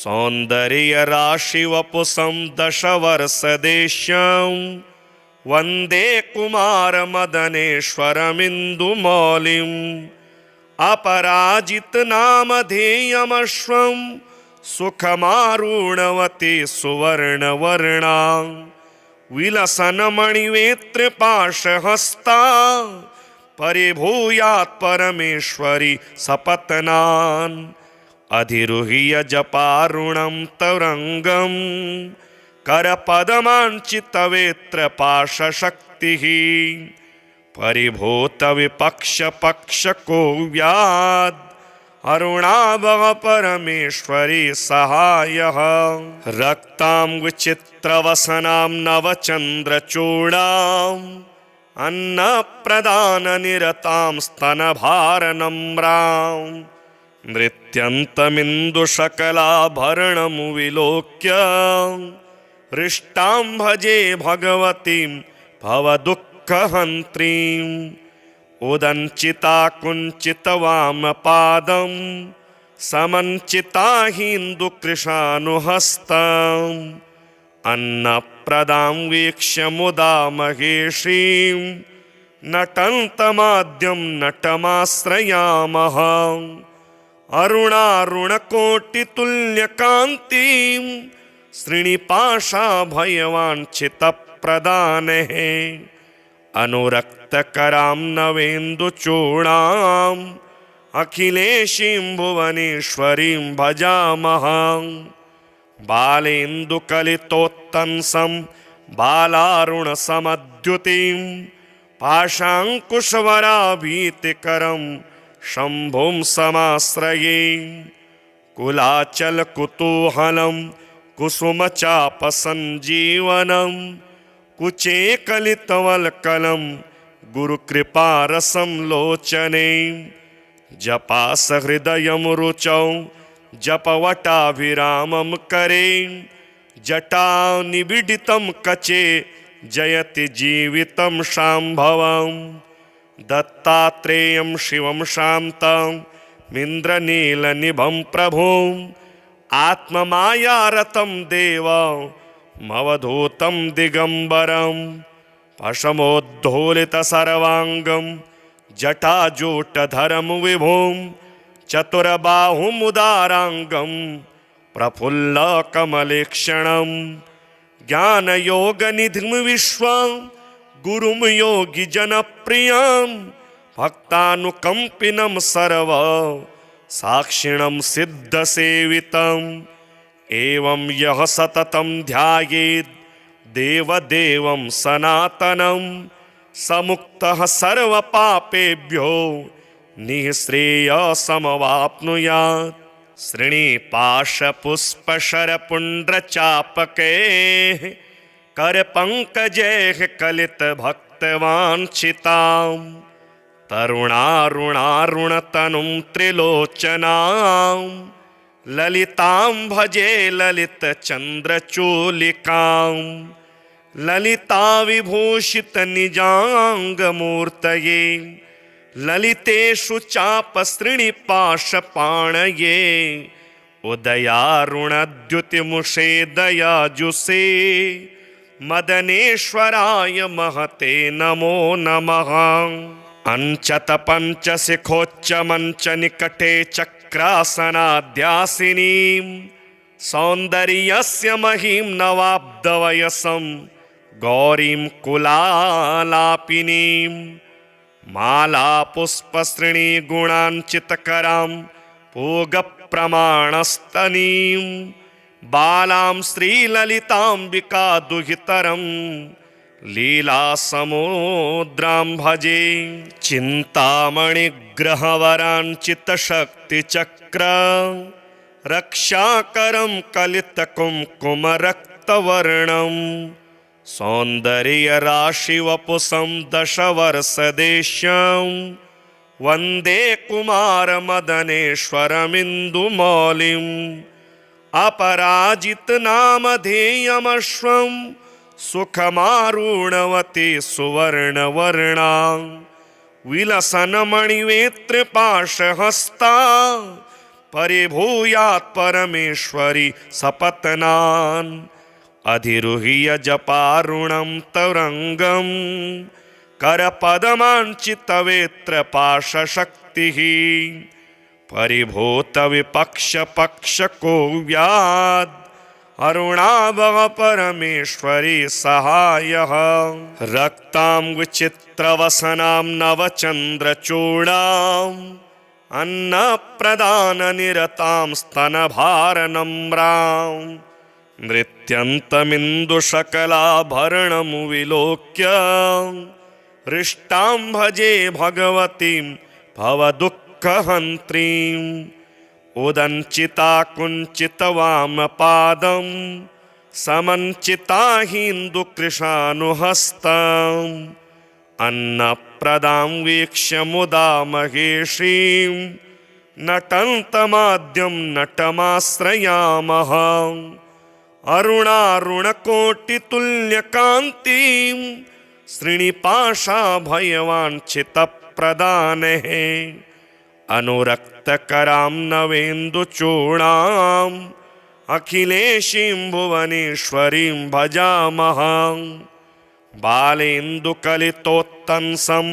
सौन्दर्यराशिवपुषं दशवर्षदेश्यं वन्दे कुमारमदनेश्वरमिन्दुमौलिम् अपराजितनामधेयमश्वं सुखमारूढवती सुवर्णवर्णा विलसन्मणिवेत्रपाशहस्ता परिभूयात् परमेश्वरी सपत्नान् अधिरुह्य जपारुणं तरङ्गं करपदमाञ्चितवेत्रपाशशक्तिः परिभूतविपक्षपक्षकोव्याद् अरुणाभव परमेश्वरी सहायः रक्तां विचित्रवसनां नवचन्द्रचूडाम् अन्नप्रदाननिरतां स्तनभारनम्रां नृत्यन्तमिन्दुशकलाभरणं विलोक्य हृष्टां भजे भगवतीं भवदुःखहन्त्रीम् उदञ्चिता कुञ्चितवामपादं समञ्चिता हिन्दुकृशानुहस्तम् अन्नप्रदां वीक्ष्य मुदा महेशीं नटन्तमाद्यं नटमाश्रयामः अरुणारुणकोटितुल्यकान्तिं श्रीनिपाशाभयवाञ्छितप्रदानेः अनुरक्तकरां नवेन्दुचूडाम् अखिलेशीं भुवनेश्वरीं भजामः बालेन्दुकलितोत्तंसं बालारुणसमद्युतिं पाशाङ्कुशवराभीतिकरं शम्भुं समाश्रये कुलाचलकुतूहलं कुसुमचापसञ्जीवनं कुचे कलितवल्कलं गुरुकृपारसं लोचने जपास हृदयं रुचौ जपवटाभिरामं करे जटा निबिडितं कचे जयति जीवितं शाम्भवं दत्तात्रेयं शिवं शान्तं मिन्द्रनीलनिभं प्रभुं आत्ममायारतं देवमवधूतं दिगम्बरं पशमोद्धूलितसर्वाङ्गं जटाजूटधरं विभुं चतुर्बाहुमुदाराङ्गं प्रफुल्लकमलेक्षणं ज्ञानयोगनिधिं विश्वं गुरुं योगिजनप्रियं भक्तानुकम्पिनं सर्व साक्षिणं सिद्धसेवितम् एवं यः सततं ध्यायेत् देवदेवं सनातनं समुक्तः सर्वपापेभ्यो निःश्रेयसमवाप्नुयात्। श्रीनिपाशपुष्पशरपुण्ड्रचापकैः करपङ्कजैः कलितभक्तवाञ्छितां तरुणारुणारुणतनुं त्रिलोचनां ललितां भजे ललितचन्द्रचूलिकां ललिताविभूषितनिजाङ्गमूर्तये ललितेषु चापसृणिपाशपाणये उदयारुणद्युतिमुषे दयाजुषे मदनेश्वराय महते नमो नमः। अञ्चतपञ्चशिखोच्चमञ्चनिकटे चक्रासनाध्यासिनीं सौन्दर्यस्य महीं नवाब्दवयसं गौरीं कुलालापिनीं मालापुष्पसृणीगुणाञ्चितकरां पूगप्रमाणस्तनीं बालां श्रीललिताम्बिका दुहितरं लीलासमुद्रां भजे। चिन्तामणिग्रहवराञ्चितशक्तिचक्र रक्षाकरं कलितकुङ्कुमरक्तवर्णं सौन्दर्यराशिवपुषं दशवर्षदेश्यं वन्दे कुमारमदनेश्वरमिन्दुमौलिम् अपराजितनामधेयमश्वं सुखमारूढवती सुवर्णवर्णा विलसन्मणिवेत्रपाशहस्ता परिभूयात् परमेश्वरी सपत्नान् अधिरुह्य जपारुणं तरङ्गं करपदमाञ्चितवेत्रपाशशक्तिः परिभूतविपक्षपक्षको व्याद् अरुणाभव परमेश्वरी सहायः। रक्तां विचित्रवसनां नवचन्द्रचूडाम् अन्नप्रदाननिरतां स्तनभारनम्रां नृत्यन्तमिन्दुशकलाभरणं विलोक्य हृष्टां भजे भगवतीं भवदुःखहन्त्रीम् उदञ्चिता कुञ्चितवामपादं समञ्चिता हिन्दुकृशानुहस्तम् अन्नप्रदां वीक्ष्य मुदा महेशीं नटन्तमाद्यं नटमाश्रयामः अरुणारुणकोटितुल्यकान्तिं श्रीनिपाशाभयवाञ्छितप्रदानेः अनुरक्तकरां नवेन्दुचूडाम् अखिलेशीं भुवनेश्वरीं भजामः बालेन्दुकलितोत्तंसं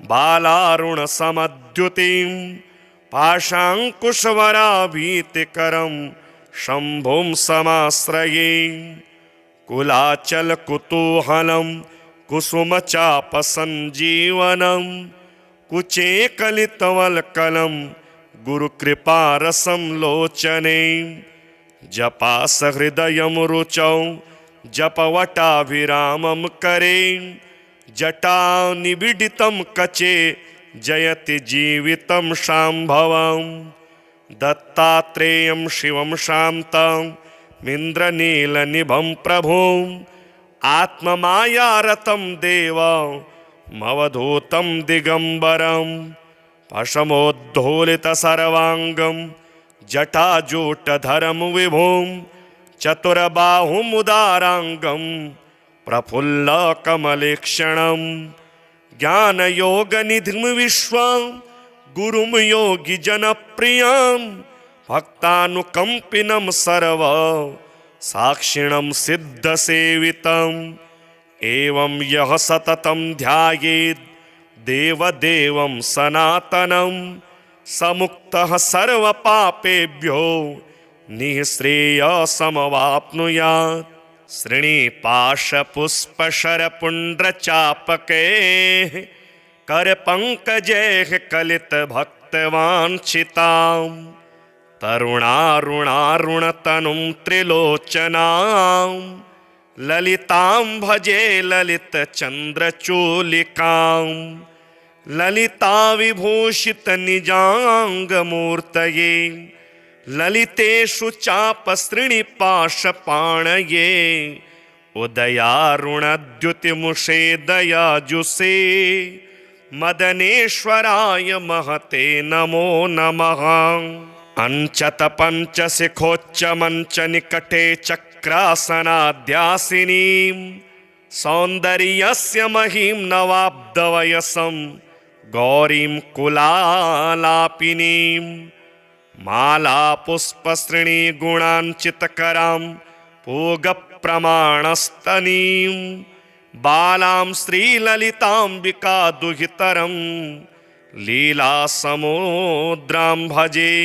बालारुणसमद्युतिं पाशाङ्कुशवराभीतिकरं शम्भुं समाश्रये कुलाचलकुतूहलं कुसुमचापसञ्जीवनं कुचे कलितवल्कलं गुरुकृपारसं लोचने जपासहृदयं रुचौ जपवटाभिरामं करे जटानिबिडितं कचे जयति जीवितं शाम्भवं दत्तात्रेयं शिवं शान्तं मिन्द्रनीलनिभं प्रभुं आत्ममायारतं देवमवधूतं दिगम्बरं पशमोद्धूलितसर्वाङ्गं जटाजूटधरं विभुं चतुर्बाहुमुदाराङ्गं प्रफुल्लकमलेक्षणं ज्ञानयोगनिधिं विश्वं गुरुं योगिजनप्रियं भक्तानुकम्पिनं सर्व साक्षिणं सिद्धसेवितम् एवं यः सततं ध्यायेत् देवदेवं सनातनं समुक्तः सर्वपापेभ्यो निःश्रेयसमवाप्नुयात्। श्रीनिपाशपुष्पशरपुण्ड्रचापकैः करपङ्कजैः कलितभक्तवाञ्छिताम् तरुणारुणारुणतनुं त्रिलोचनां ललितां भजे ललितचन्द्रचूलिकां ललिताविभूषितनिजाङ्गमूर्तये ललितेषु चापसृणिपाशपाणये उदयारुणद्युतिमुषे दयाजुषे मदनेश्वराय महते नमो नमः। अंचतपञ्चशिखोच्चमञ्चनिकटे चक्रासनाध्यासिनीं सौन्दर्यस्य महीं नवाब्दवयसं गौरीं कुलालापिनीं मालापुष्पश्रेणीगुणाञ्चितकरां पूगप्रमाणस्तनीं बालां श्रीललिताम्बिका दुहितरं लीलासमुद्रां भजे।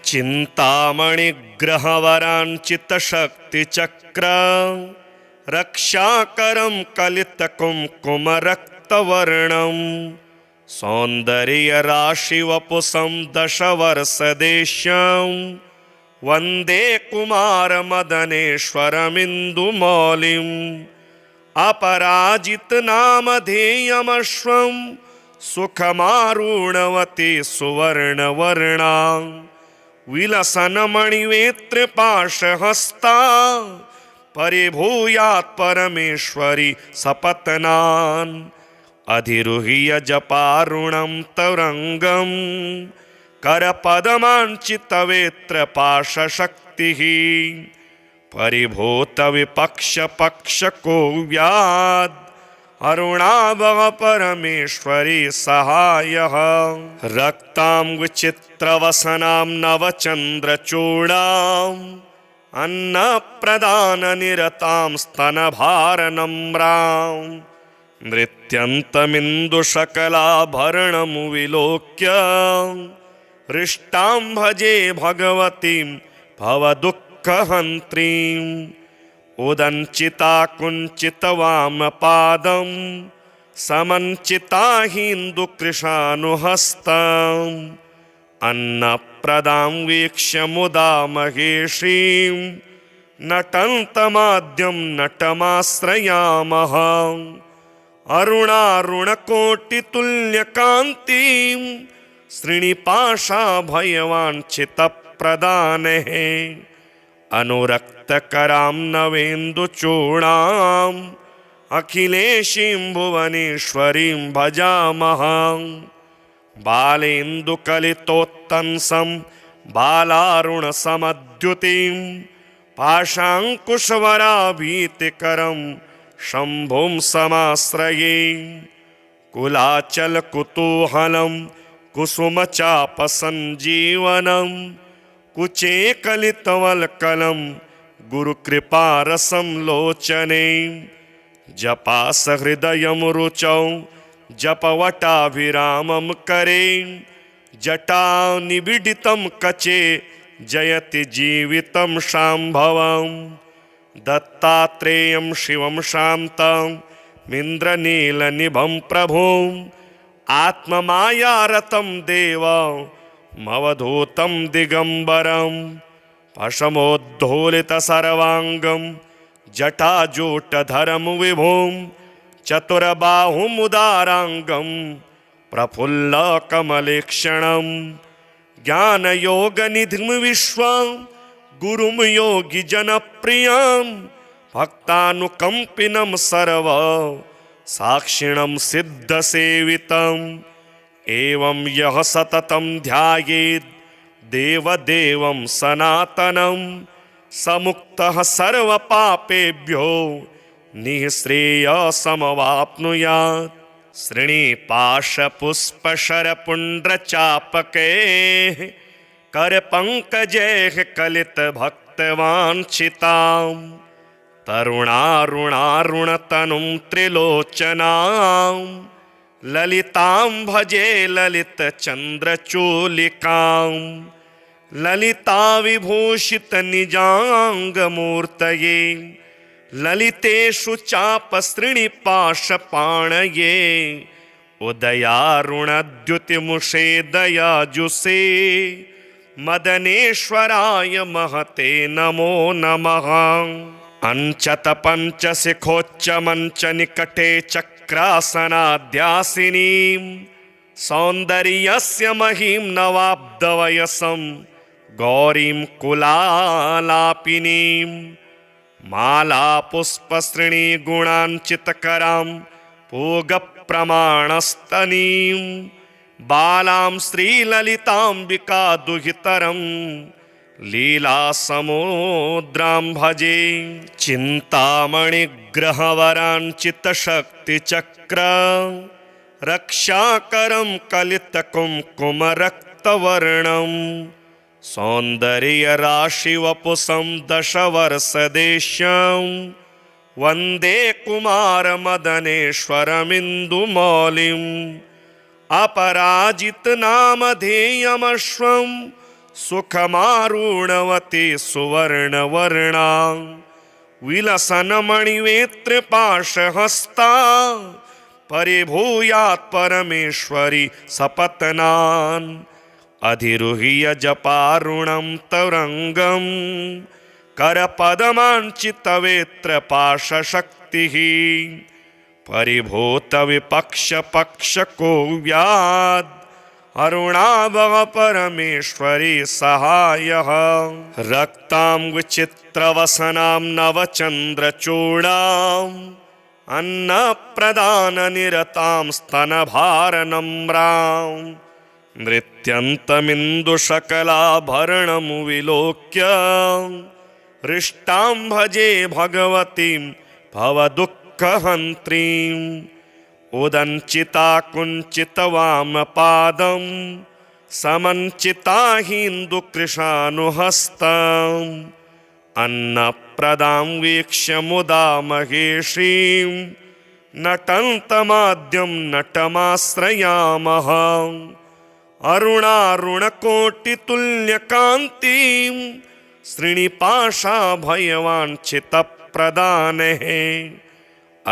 चिन्तामणिग्रहवराञ्चितशक्तिचक्र रक्षाकरं कलितकुङ्कुमरक्तवर्णं सौन्दर्यराशिवपुषं दशवर्षदेश्यं वन्दे कुमारमदनेश्वरमिन्दुमौलिम् अपराजितनामधेयमश्वं सुखमारूढवती सुवर्णवर्णा विलसन्मणिवेत्रपाशहस्ता परिभूयात् परमेश्वरी सपत्नान् अधिरुह्य जपारुणं तरङ्गं करपदमाञ्चितवेत्रपाशशक्तिः परिभूतविपक्षपक्षकोव्याद् अरुणाभः परमेश्वरी सहायः। रक्तां विचित्रवसनां नवचन्द्रचूडाम् अन्नप्रदाननिरतां स्तनभारनम्रां नृत्यन्तमिन्दुशकलाभरणं विलोक्य हृष्टां भजे भगवतीं भवदुःखहन्त्रीम् उदञ्चिता कुञ्चितवामपादं समञ्चिता हिन्दुकृशानुहस्तम् अन्नप्रदां वीक्ष्य मुदा महेशीं नटन्तमाद्यं नटमाश्रयामः। अरुणारुणकोटितुल्यकान्तिं श्रीनिपाशाभयवाञ्छितप्रदानेः अनुरक्तकरां नवेन्दुचूडाम् अखिलेशीं भुवनेश्वरीं भजामः। बालेन्दुकलितोत्तंसं बालारुणसमद्युतिं पाशाङ्कुशवराभीतिकरं शम्भुं समाश्रये। कुलाचलकुतूहलं कुसुमचापसञ्जीवनं कुचे कलितवल्कलं गुरुकृपारसं लोचने जपासहृदयं रुचौ जपवटाभिरामं करे जटानिबिडितं कचे जयति जीवितं शाम्भवं दत्तात्रेयं शिवं शान्तं मिन्द्रनीलनिभं प्रभुं आत्ममायारतं देवमवधूतं दिगम्बरं पशमोद्धूलितसर्वाङ्गं जटाजूटधरं विभुं चतुर्बाहुमुदाराङ्गं प्रफुल्लकमलेक्षणं ज्ञानयोगनिधिं विश्वं गुरुं योगिजनप्रियं भक्तानुकंपिनं सर्व साक्षिणं सिद्धसेवितम् एवं यः सततं ध्यायेत् देवदेवं सनातनं समुक्तः सर्वपापेभ्यो निःश्रेयसमवाप्नुयात्। श्रीपाशपुष्पशरपुण्ड्रचापकैः करपङ्कजैः कलितभक्तवाञ्छितां तरुणारुणारुणतनुं त्रिलोचनां ललितां भजे ललितचन्द्रचूलिकां ललिताविभूषितनिजाङ्गमूर्तये ललितेषु चापसृणिपाशपाणये उदयारुणद्युतिमुषे दयाजुषे मदनेश्वराय महते नमो नमः। अंचतपञ्चशिखोच्चमञ्चनिकटे चक्रासनाध्यासिनीं सौन्दर्यस्य महीं नवाब्दवयसं गौरीं कुलालापिनीं मालापुष्पसृणीगुणाञ्चितकरां पूगप्रमाणस्तनीं बालां श्रीललिताम्बिका दुहितरं लीलासमुद्रां भजे। चिन्तामणिग्रहवराञ्चितशक्तिचक्र रक्षाकरं कलितकुङ्कुमरक्तवर्णं सौन्दर्यराशिवपुषं दशवर्षदेश्यं वन्दे कुमारमदनेश्वरमिन्दुमौलिम् अपराजितनामधेयमश्वं सुखमारूढवती सुवर्णवर्णा विलसन्मणिवेत्रपाशहस्ता परिभूयात् परमेश्वरी सपत्नान् अधिरुह्य जपारुणं तरङ्गं करपदमाञ्चितवेत्रपाशशक्तिः परिभूतविपक्षपक्षको व्याद् अरुणाभव परमेश्वरी सहायः। रक्तां विचित्रवसनां नवचन्द्रचूडाम् अन्नप्रदाननिरतां स्तनभारनम्रां नृत्यन्तमिन्दुशकलाभरणं विलोक्य हृष्टां भजे भगवतीं भवदुःखहन्त्रीम् उदञ्चिता कुञ्चितवामपादं समञ्चिता हिन्दुकृशानुहस्तम् अन्नप्रदां वीक्ष्य मुदा महेशीं नटन्तमाद्यं नटमाश्रयामः। अरुणारुणकोटितुल्यकान्तिं श्रीनिपाशाभयवाञ्छितप्रदानेः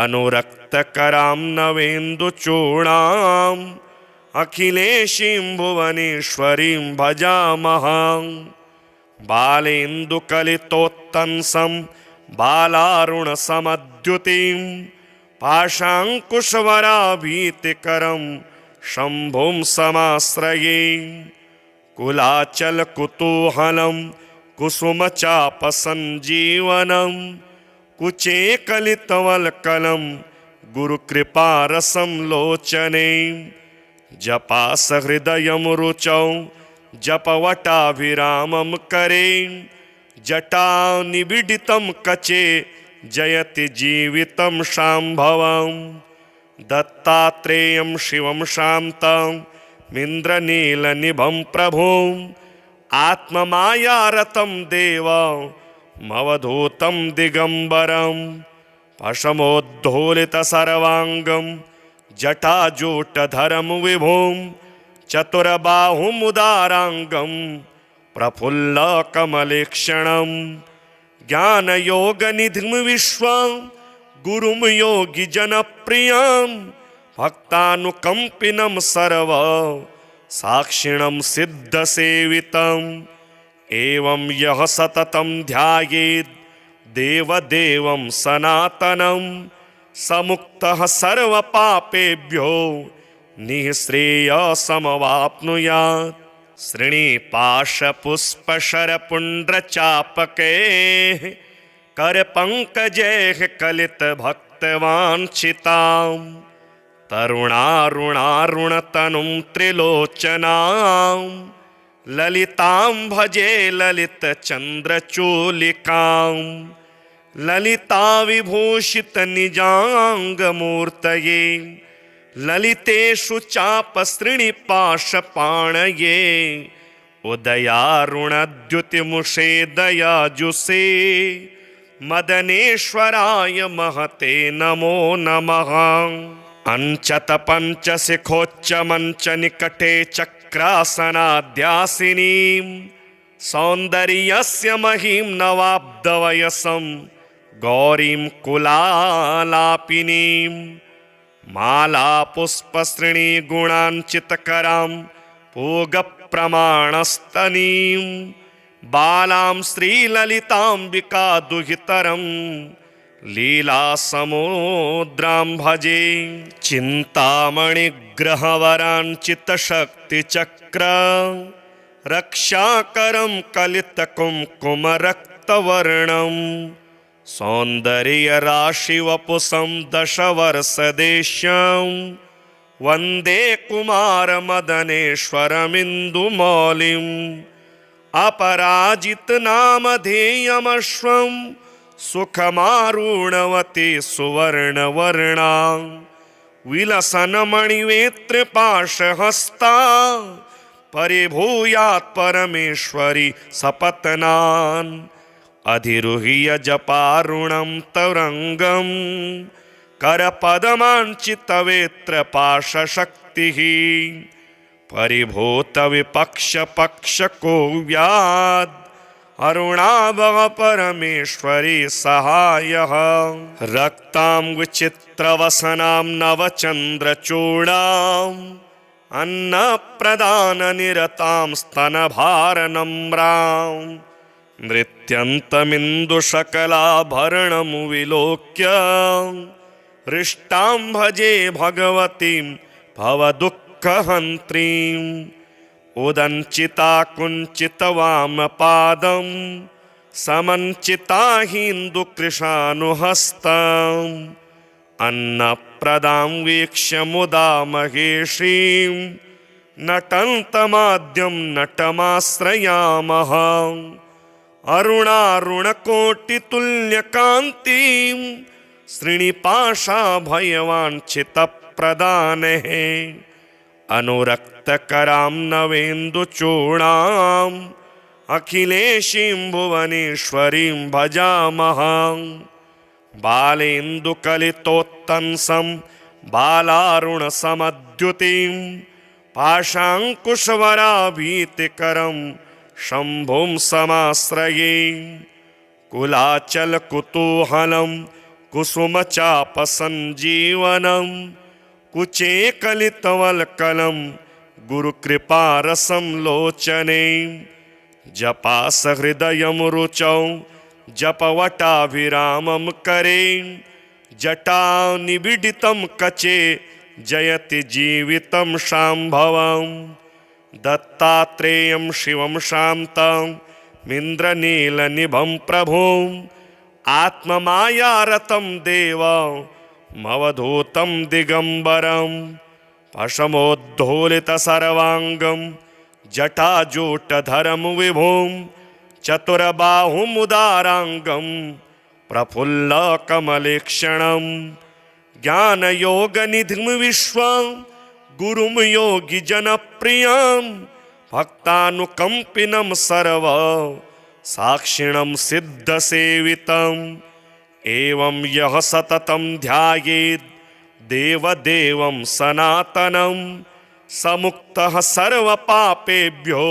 अनुरक्तकरां नवेन्दुचूडाम् अखिलेशीं भुवनेश्वरीं भजामः। बालेन्दुकलितोत्तंसं बालारुणसमद्युतिं पाशाङ्कुशवराभीतिकरं शम्भुं समाश्रये कुलाचलकुतूहलं कुसुमचापसञ्जीवनं कुचे कलितवल्कलं गुरुकृपारसं लोचने जपासहृदयं रुचौ जपवटाभिरामं करे जटानिबिडितं कचे जयति जीवितं शाम्भवं दत्तात्रेयं शिवं शान्तं मिन्द्रनीलनिभं प्रभुम् आत्ममायारतं देवमवधूतं दिगम्बरं पशमोद्धूलितसर्वाङ्गं जटाजूटधरं विभुं चतुर्बाहुमुदाराङ्गं प्रफुल्लकमलेक्षणं ज्ञानयोगनिधिं विश्वं गुरुं योगिजनप्रियं भक्तानुकम्पिनं सर्व साक्षिणं सिद्धसेवितम् एवं यः सततं ध्यायेत् देवदेवं सनातनं समुक्तः सर्वपापेभ्यो निःश्रेयसमवाप्नुयात्। श्रीनिपाशपुष्पशरपुण्ड्रचापकैः करपङ्कजैः कलितभक्तवाञ्छितां तरुणारुणारुणतनुं त्रिलोचनां ललितां भजे ललितचन्द्रचूलिकां ललिताविभूषितनिजाङ्गमूर्तये ललितेषु चापसृणिपाशपाणये उदयारुणद्युतिमुषे दयाजुषे मदनेश्वराय महते नमो नमः। अञ्चतपञ्चशिखोच्चमञ्चनिकटे चक्रासनाद्यासिनीं सौन्दर्यस्य महीं नवाब्दवयसं गौरीं कुलालापिनीं मालापुष्पसृणीगुणाञ्चितकरां पूगप्रमाणस्तनीं बालां श्रीललिताम्बिका दुहितरं लीलासमुद्रां भजे। चिन्तामणिग्रहवराञ्चितशक्तिचक्र रक्षाकरं कलितकुङ्कुमरक्तवर्णं सौन्दर्यराशिवपुषं दशवर्षदेश्यं वन्दे कुमारमदनेश्वरमिन्दुमौलिम् अपराजितनामधेयमश्वं सुखमारूढवती सुवर्णवर्णां विलसन्मणिवेत्रपाशहस्ता परिभूयात् परमेश्वरी सपत्नान् अधिरुह्य जपारुणं तरङ्गं करपदमाञ्चितवेत्रपाशशक्तिः परिभूतविपक्षपक्षको व्याद् अरुणाभव परमेश्वरी सहायः। रक्तां विचित्रवसनां नवचन्द्रचूडाम् अन्नप्रदाननिरतां स्तनभारनम्रां नृत्यन्तमिन्दुशकलाभरणं विलोक्य हृष्टां भजे भगवतीं भवदुःखहन्त्रीम् उदञ्चिता कुञ्चितवामपादं समञ्चिता हिन्दुकृशानुहस्तम् अन्नप्रदां वीक्ष्य मुदा महेशीं नटन्तमाद्यं नटमाश्रयामः। अरुणारुणकोटितुल्यकान्तिं श्रीनिपाशाभयवाञ्छितप्रदानेः अनुरक्तकरां नवेन्दुचूडाम् अखिलेशीं भुवनेश्वरीं भजामः। बालेन्दुकलितोत्तंसं बालारुणसमद्युतिं पाशाङ्कुशवराभीतिकरं शम्भुं समाश्रये। कुलाचलकुतूहलं कुसुमचापसञ्जीवनं कुचे कलितवल्कलं गुरुकृपारसं लोचने जपासहृदयं रुचौ जपवटाभिरामं करे जटानिबिडितं कचे जयति जीवितं शाम्भवं दत्तात्रेयं शिवं शान्तं मिन्द्रनीलनिभं प्रभुं आत्ममायारतं देवं मवधूतं दिगम्बरं पशमोद्धूलितसर्वाङ्गं जटाजूटधरं विभुं चतुर्बाहुमुदाराङ्गं प्रफुल्लकमलेक्षणं ज्ञानयोगनिधिं विश्वं गुरुं योगिजनप्रियं भक्तानुकम्पिनं सर्व साक्षिणं सिद्धसेवितम् एवं यः सततं ध्यायेत् देवदेवं सनातनं समुक्तः सर्वपापेभ्यो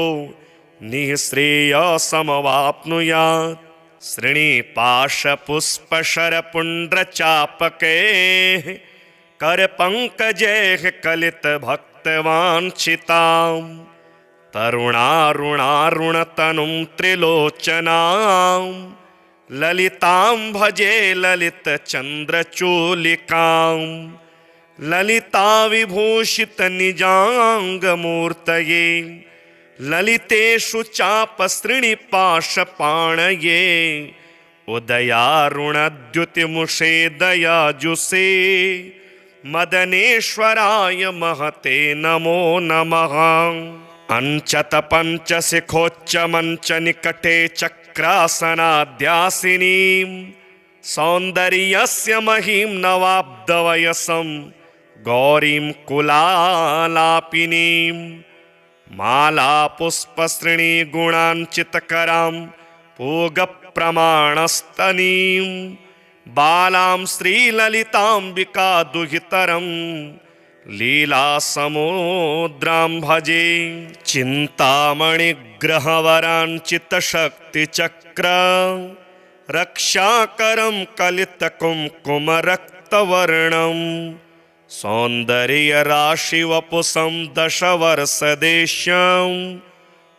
निःश्रेयसमवाप्नुयात्। श्रीनिपाशपुष्पशरपुण्ड्रचापकैः करपङ्कजैः कलितभक्तवाञ्छितां तरुणारुणारुणतनुं त्रिलोचनां ललितां भजे ललितचन्द्रचूलिकां ललिताविभूषितनिजाङ्गमूर्तये ललितेषु चापसृणिपाशपाणये उदयारुणद्युतिमुषे दयाजुषे मदनेश्वराय महते नमो नमः। अंचत पंचशिखोच्च मंच निकटे चक्रासनाद्यासिनीं सौन्दर्यस्य महिं नवाब्दवयसं गौरीं कुलालापिनीं मालापुष्पसृणी गुणाञ्चितकरां पूगप्रमाणस्तनीं बालां श्रीललिताम्बिका दुहितरं लीलासमुद्रां भजे। चिन्तामणिग्रहवराञ्चितशक्तिचक्र रक्षाकरं कलितकुङ्कुमरक्तवर्णं सौन्दर्यराशिवपुषं दशवर्षदेश्यं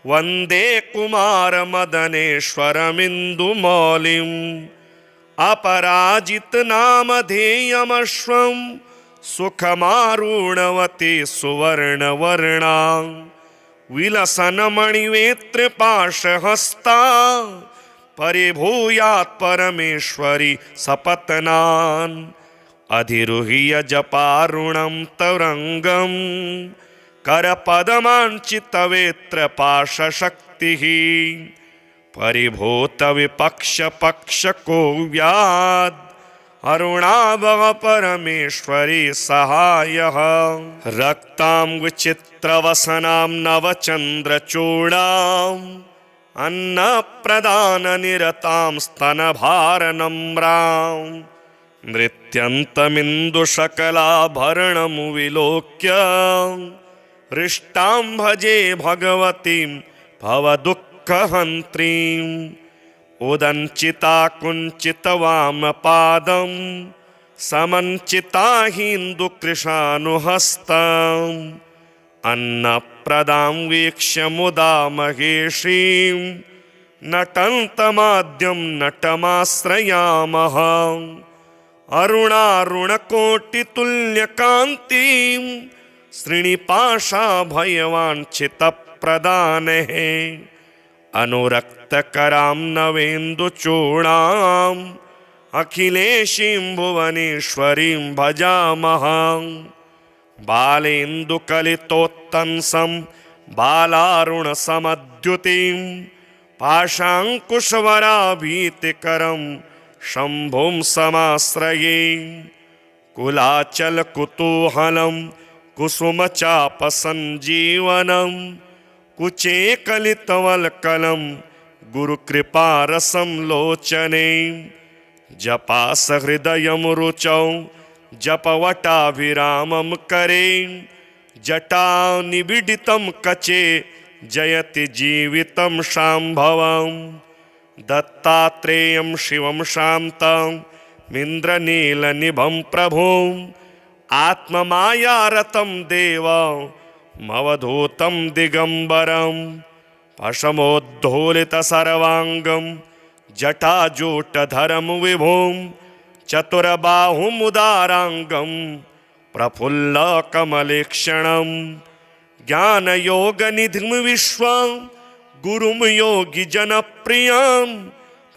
वन्दे कुमारमदनेश्वरमिन्दुमौलिम् अपराजितनामधेयमश्वं सुखमारूढवती सुवर्णवर्णा विलसन्मणिवेत्रपाशहस्ता परिभूयात् परमेश्वरी सपत्नान् अधिरुह्य जपारुणं तरङ्गं करपदमाञ्चितवेत्रपाशशक्तिः परिभूतविपक्षपक्षको अरुणाभव परमेश्वरी सहायः। रक्तां विचित्रवसनां नवचन्द्रचूडाम् अन्नप्रदाननिरतां स्तनभारनम्रां नृत्यन्तमिन्दुशकलाभरणं विलोक्य हृष्टां भजे भगवतीं भवदुःखहन्त्रीम् उदञ्चिता कुञ्चितवामपादं समञ्चिता हिन्दुकृशानुहस्तम् अन्नप्रदां वीक्ष्य मुदा महेशीं नटन्तमाद्यं नटमाश्रयामः। अरुणारुणकोटितुल्यकान्तिं श्रीनिपाशाभयवाञ्छितप्रदानेः अनुरक्तकरां नवेन्दुचूडाम् अखिलेशीं भुवनेश्वरीं भजामः। बालेन्दुकलितोत्तंसं बालारुणसमद्युतिं पाशाङ्कुशवराभीतिकरं शम्भुं समाश्रये। कुलाचलकुतूहलं कुसुमचापसञ्जीवनं कुचे कलितवल्कलं गुरुकृपारसं लोचने। जपासहृदयं रुचौ जपवटाभिरामं करे जटानिबिडितं कचे जयति जीवितं शाम्भवं। दत्तात्रेयं शिवं शान्तं मिन्द्रनीलनिभं प्रभुं आत्ममायारतं देवमवधूतं दिगम्बरं। पशमोद्धूलितसर्वाङ्गं जटाजूटधरं विभुं चतुर्बाहुमुदाराङ्गं प्रफुल्लकमलेक्षणं। ज्ञानयोगनिधिं विश्वं गुरुं योगिजनप्रियं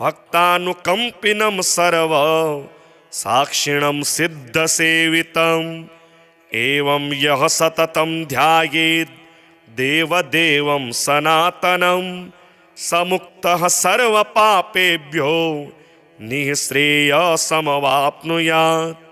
भक्तानुकम्पिनं सर्व साक्षिणं सिद्धसेवितम्। एवं यः सततं ध्यायेत् देवदेवं सनातनं समुक्तः सर्वपापेभ्यो निःश्रेयसमवाप्नुयात्।